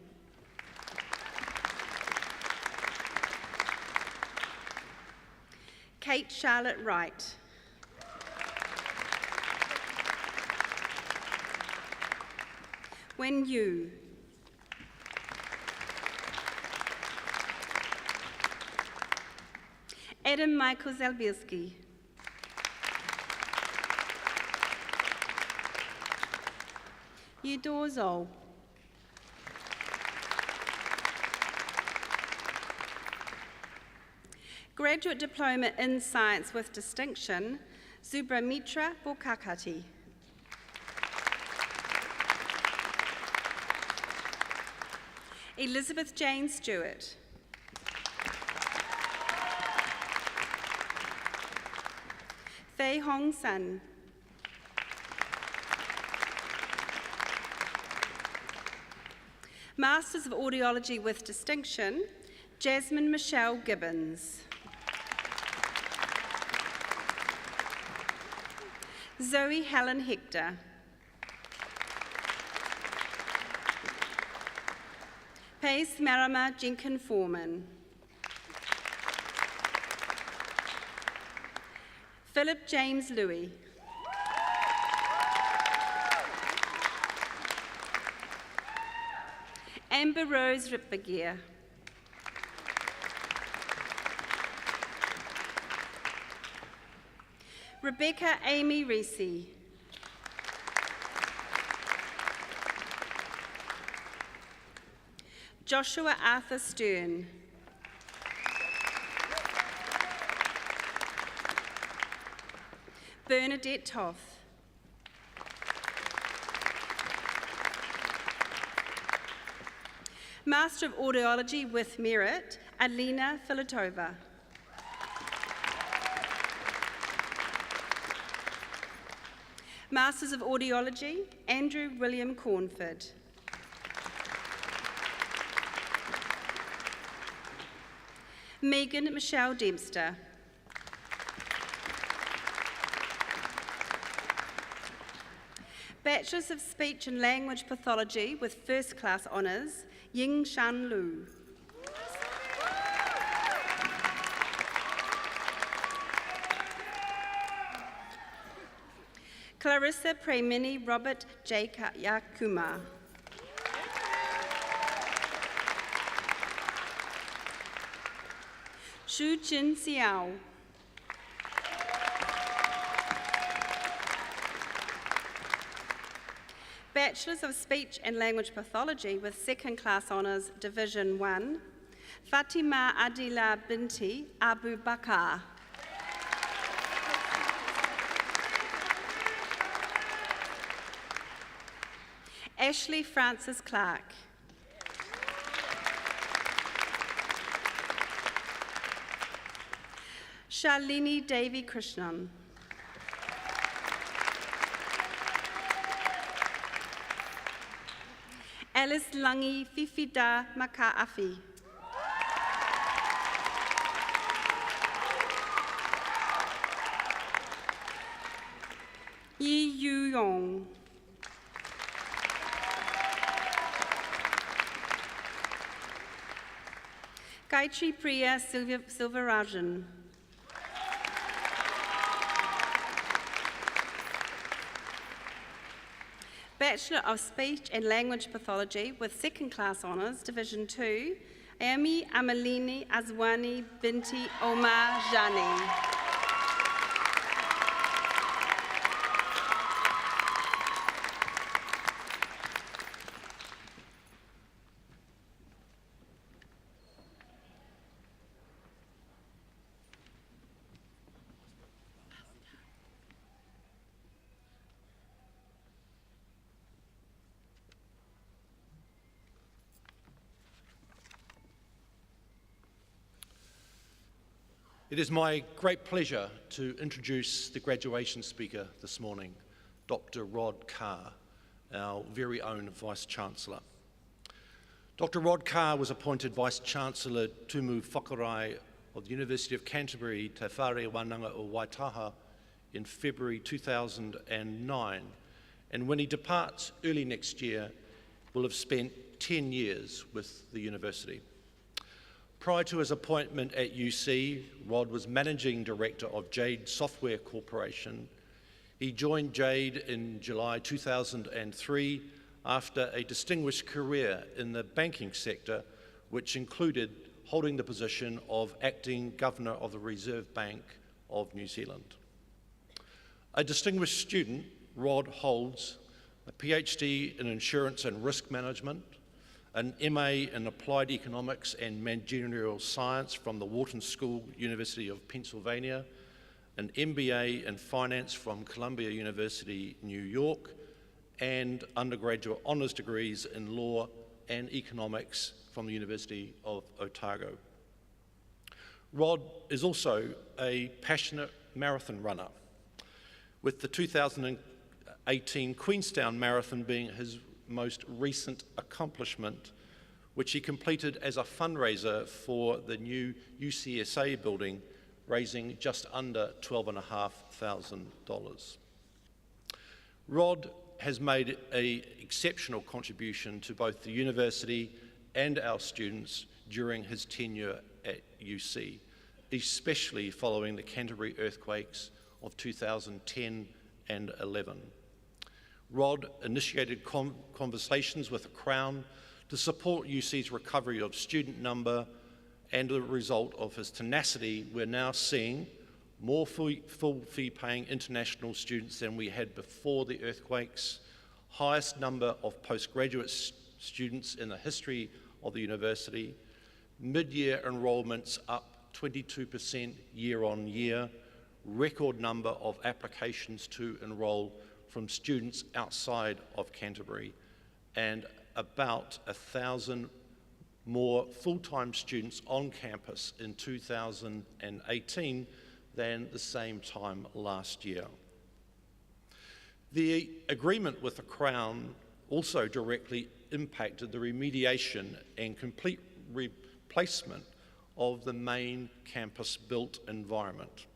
Kate Charlotte Wright. Wen Yu. Adam Michael Zalbielski. Yudor Zol. Graduate Diploma in Science with Distinction, Subramitra Bokakati. Elizabeth Jane Stewart. Fei Hong Sun. Masters of Audiology with Distinction, Jasmine Michelle Gibbons. Zoe Helen Hector. Pace Marama Jenkin Foreman. Philip James Louis. Amber Rose Rippergear. Rebecca Amy Reese. Joshua Arthur Stern. Bernadette Toth. Master of Audiology with Merit, Alina Filatova. Masters of Audiology, Andrew William Cornford. Megan Michelle Dempster. Bachelors of Speech and Language Pathology with First Class Honours, Ying Shan Lu. Clarissa Premini Robert J. Yakumar. Shu Jin Xiao. Bachelors of Speech and Language Pathology with Second Class Honours, Division 1, Fatima Adila Binti Abu Bakar. Ashley Francis Clark. Shalini Devi Krishnan. Alice Langi Fifida Makaafi. Yi Yu Yong. Gayatri Priya Silvarajan. Bachelor of Speech and Language Pathology with Second Class Honours, Division 2, Amy Amalini Azwani Binti Omar Jani. It is my great pleasure to introduce the graduation speaker this morning, Dr. Rod Carr, our very own Vice-Chancellor. Dr. Rod Carr was appointed Vice-Chancellor Tumu Whakarai of the University of Canterbury, Te Whare Wānanga o Waitaha, in February 2009, and when he departs early next year, will have spent 10 years with the university. Prior to his appointment at UC, Rod was Managing Director of Jade Software Corporation. He joined Jade in July 2003 after a distinguished career in the banking sector, which included holding the position of Acting Governor of the Reserve Bank of New Zealand. A distinguished student, Rod holds a PhD in Insurance and Risk Management, an MA in Applied Economics and Managerial Science from the Wharton School, University of Pennsylvania, an MBA in Finance from Columbia University, New York, and undergraduate honours degrees in Law and Economics from the University of Otago. Rod is also a passionate marathon runner, with the 2018 Queenstown Marathon being his most recent accomplishment, which he completed as a fundraiser for the new UCSA building, raising just under $12,500. Rod has made an exceptional contribution to both the university and our students during his tenure at UC, especially following the Canterbury earthquakes of 2010 and 11. Rod initiated conversations with the Crown to support UC's recovery of student number, and as a result of his tenacity, we're now seeing more full fee-paying international students than we had before the earthquakes, highest number of postgraduate students in the history of the university, mid-year enrolments up 22% year on year, record number of applications to enrol from students outside of Canterbury, and about 1,000 more full-time students on campus in 2018 than the same time last year. The agreement with the Crown also directly impacted the remediation and complete replacement of the main campus built environment.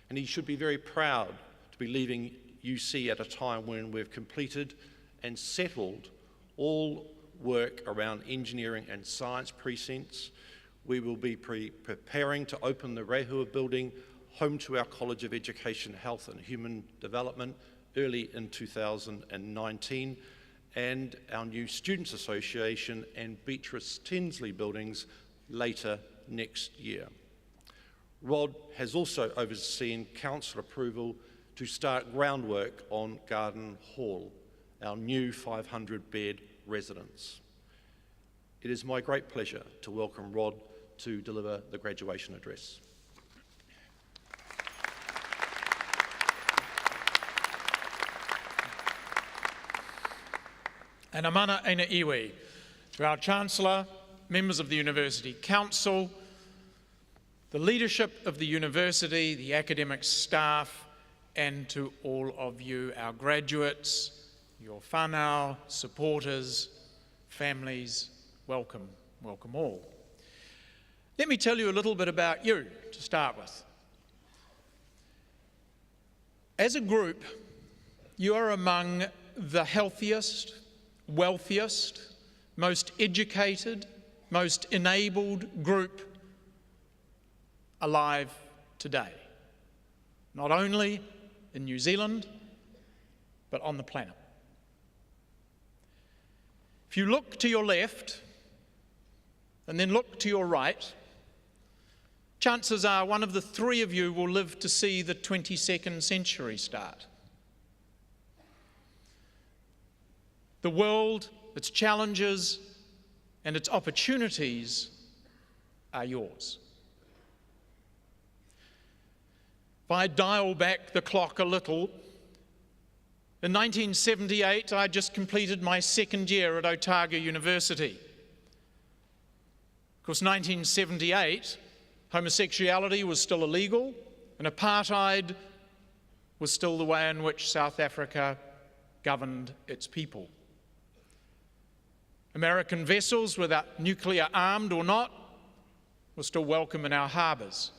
And he should be very proud to be leaving UC at a time when we've completed and settled all work around engineering and science precincts. We will be preparing to open the Rehua building, home to our College of Education, Health and Human Development, early in 2019, and our new Students Association and Beatrice Tinsley buildings later next year. Rod has also overseen council approval to start groundwork on Garden Hall, our new 500-bed residence. It is my great pleasure to welcome Rod to deliver the graduation address. And amana ena iwi, to our Chancellor, members of the University Council, the leadership of the university, the academic staff, and to all of you, our graduates, your whānau, supporters, families, welcome, welcome all. Let me tell you a little bit about you to start with. As a group, you are among the healthiest, wealthiest, most educated, most enabled group alive today. Not only in New Zealand, but on the planet. If you look to your left and then look to your right, chances are one of the three of you will live to see the 22nd century start. The world, its challenges and its opportunities are yours. If I dial back the clock a little, in 1978 I just completed my second year at Otago University. Of course, 1978 Homosexuality was still illegal, and apartheid was still the way in which South Africa governed its people. American vessels, whether nuclear armed or not, were still welcome in our harbours.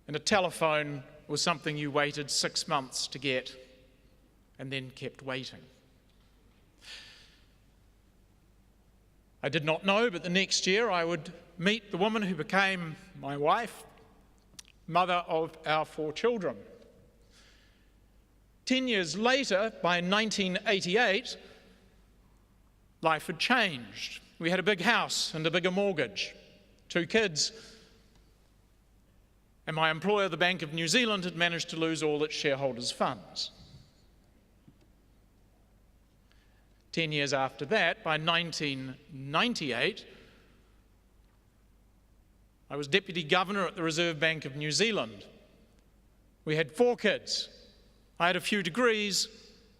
And a telephone was something you waited 6 months to get and then kept waiting. I did not know, but the next year I would meet the woman who became my wife, mother of our 4 children. 10 years later, by 1988, life had changed. We had a big house and a bigger mortgage, 2 kids, and my employer, the Bank of New Zealand, had managed to lose all its shareholders' funds. 10 years after that, by 1998, I was Deputy Governor at the Reserve Bank of New Zealand. We had 4 kids. I had a few degrees,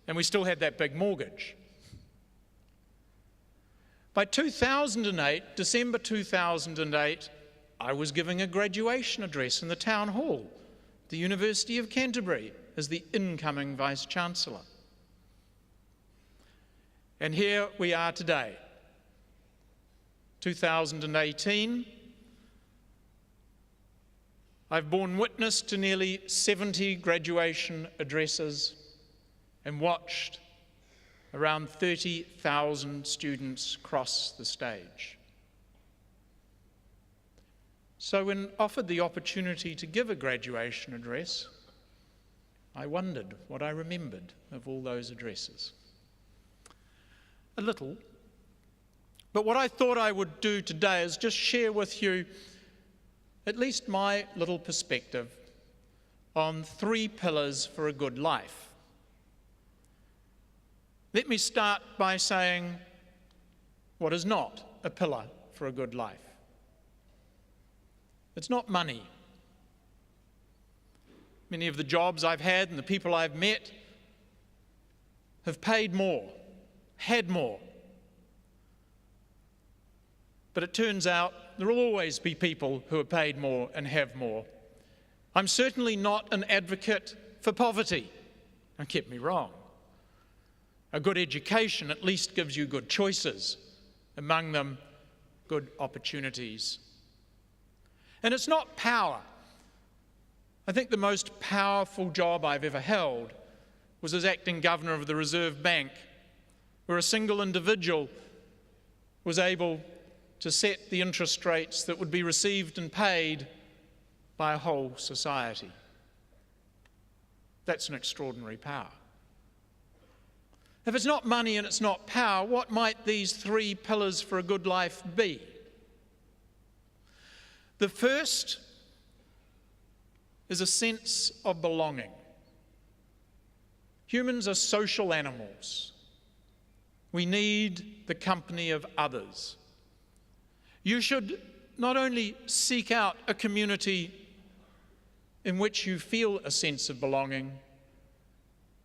and we still had that big mortgage. By 2008, December 2008, I was giving a graduation address in the town hall, the University of Canterbury, as the incoming Vice-Chancellor. And here we are today, 2018. I've borne witness to nearly 70 graduation addresses and watched around 30,000 students cross the stage. So when offered the opportunity to give a graduation address, I wondered what I remembered of all those addresses. A little. But what I thought I would do today is just share with you at least my little perspective on 3 pillars for a good life. Let me start by saying what is not a pillar for a good life. It's not money. Many of the jobs I've had and the people I've met have paid more, had more. But it turns out there will always be people who are paid more and have more. I'm certainly not an advocate for poverty. Don't get me wrong. A good education at least gives you good choices, among them good opportunities. And it's not power. I think the most powerful job I've ever held was as acting governor of the Reserve Bank, where a single individual was able to set the interest rates that would be received and paid by a whole society. That's an extraordinary power. If it's not money and it's not power, what might these 3 pillars for a good life be? The first is a sense of belonging. Humans are social animals. We need the company of others. You should not only seek out a community in which you feel a sense of belonging,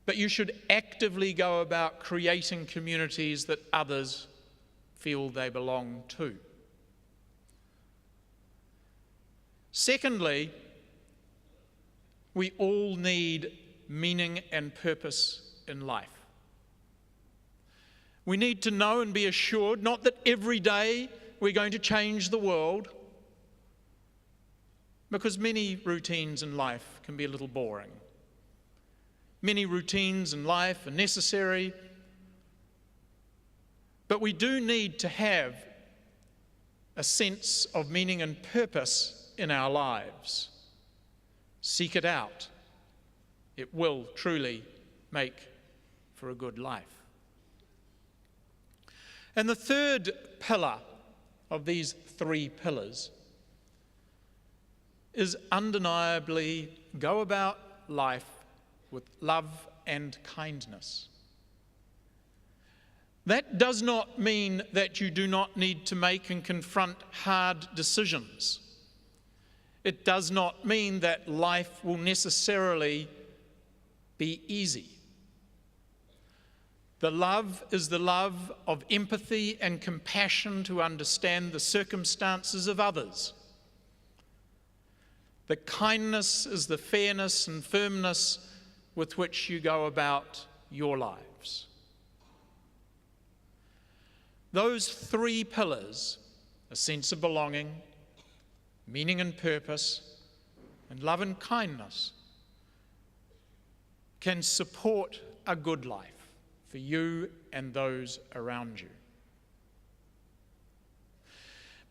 but you should actively go about creating communities that others feel they belong to. Secondly, we all need meaning and purpose in life. We need to know and be assured, not that every day we're going to change the world, because many routines in life can be a little boring. Many routines in life are necessary, but we do need to have a sense of meaning and purpose in our lives. Seek it out. It will truly make for a good life. And the third pillar of these 3 pillars is undeniably go about life with love and kindness. That does not mean that you do not need to make and confront hard decisions. It does not mean that life will necessarily be easy. The love is the love of empathy and compassion to understand the circumstances of others, that kindness is the fairness and firmness with which you go about your lives. Those three pillars, a sense of belonging, meaning and purpose, and love and kindness, can support a good life for you and those around you.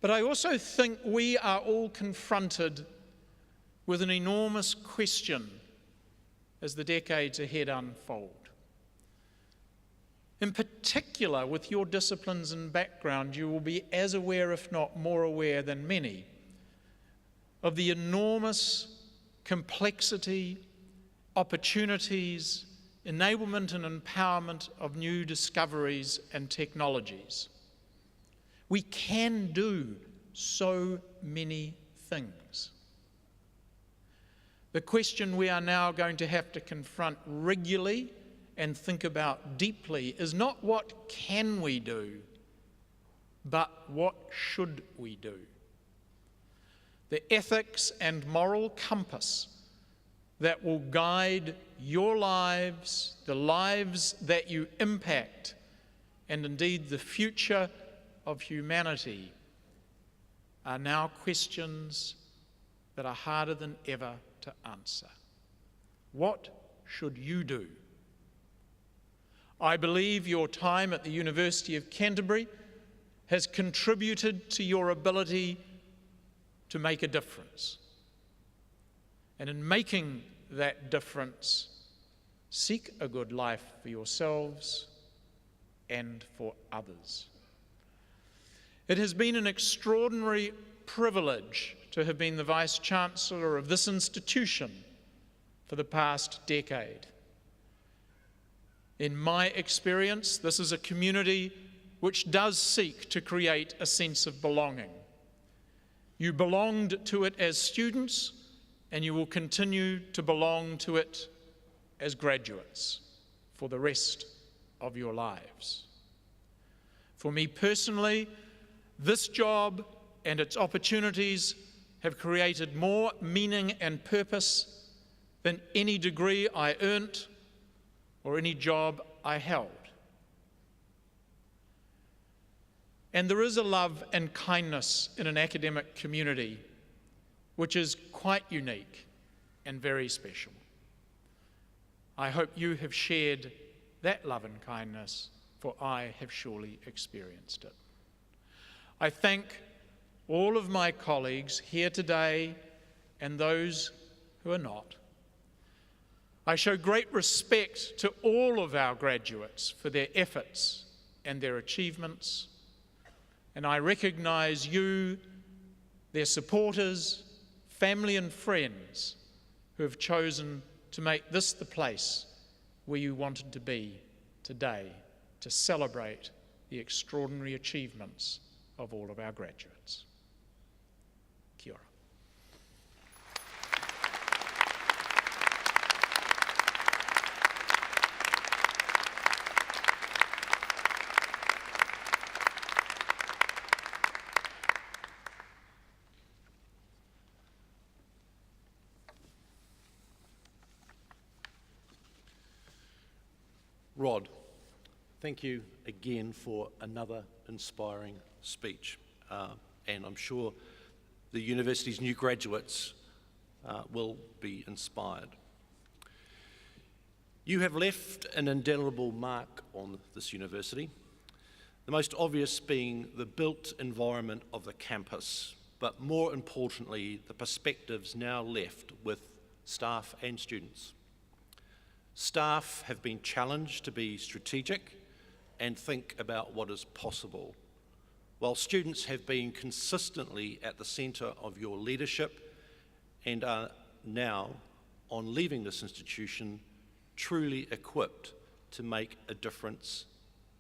But I also think we are all confronted with an enormous question as the decades ahead unfold. In particular, with your disciplines and background, you will be as aware, if not more aware than many, of the enormous complexity, opportunities, enablement and empowerment of new discoveries and technologies. We can do so many things. The question we are now going to have to confront regularly and think about deeply is not what can we do, but what should we do? The ethics and moral compass that will guide your lives, the lives that you impact, and indeed the future of humanity are now questions that are harder than ever to answer. What should you do? I believe your time at the University of Canterbury has contributed to your ability to make a difference. And in making that difference, seek a good life for yourselves and for others. It has been an extraordinary privilege to have been the Vice-Chancellor of this institution for the past decade. In my experience, this is a community which does seek to create a sense of belonging. You belonged to it as students, and you will continue to belong to it as graduates for the rest of your lives. For me personally, this job and its opportunities have created more meaning and purpose than any degree I earned or any job I held. And there is a love and kindness in an academic community which is quite unique and very special. I hope you have shared that love and kindness, for I have surely experienced it. I thank all of my colleagues here today and those who are not. I show great respect to all of our graduates for their efforts and their achievements, and I recognise you, their supporters, family and friends who have chosen to make this the place where you wanted to be today to celebrate the extraordinary achievements of all of our graduates. Kia ora. Rod, thank you again for another inspiring speech. And I'm sure the university's new graduates will be inspired. You have left an indelible mark on this university, the most obvious being the built environment of the campus, but more importantly, the perspectives now left with staff and students. Staff have been challenged to be strategic and think about what is possible, while students have been consistently at the centre of your leadership and are now, on leaving this institution, truly equipped to make a difference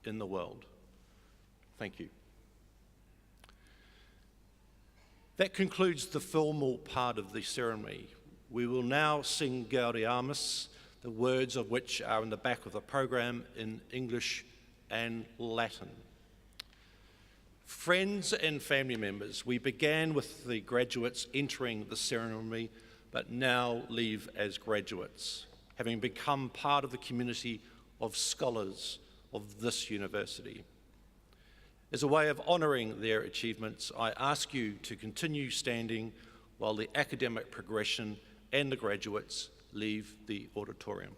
in the world. Thank you. That concludes the formal part of the ceremony. We will now sing Gaudeamus, the words of which are in the back of the program in English and Latin. Friends and family members, we began with the graduates entering the ceremony but now leave as graduates, having become part of the community of scholars of this university. As a way of honouring their achievements, I ask you to continue standing while the academic progression and the graduates leave the auditorium.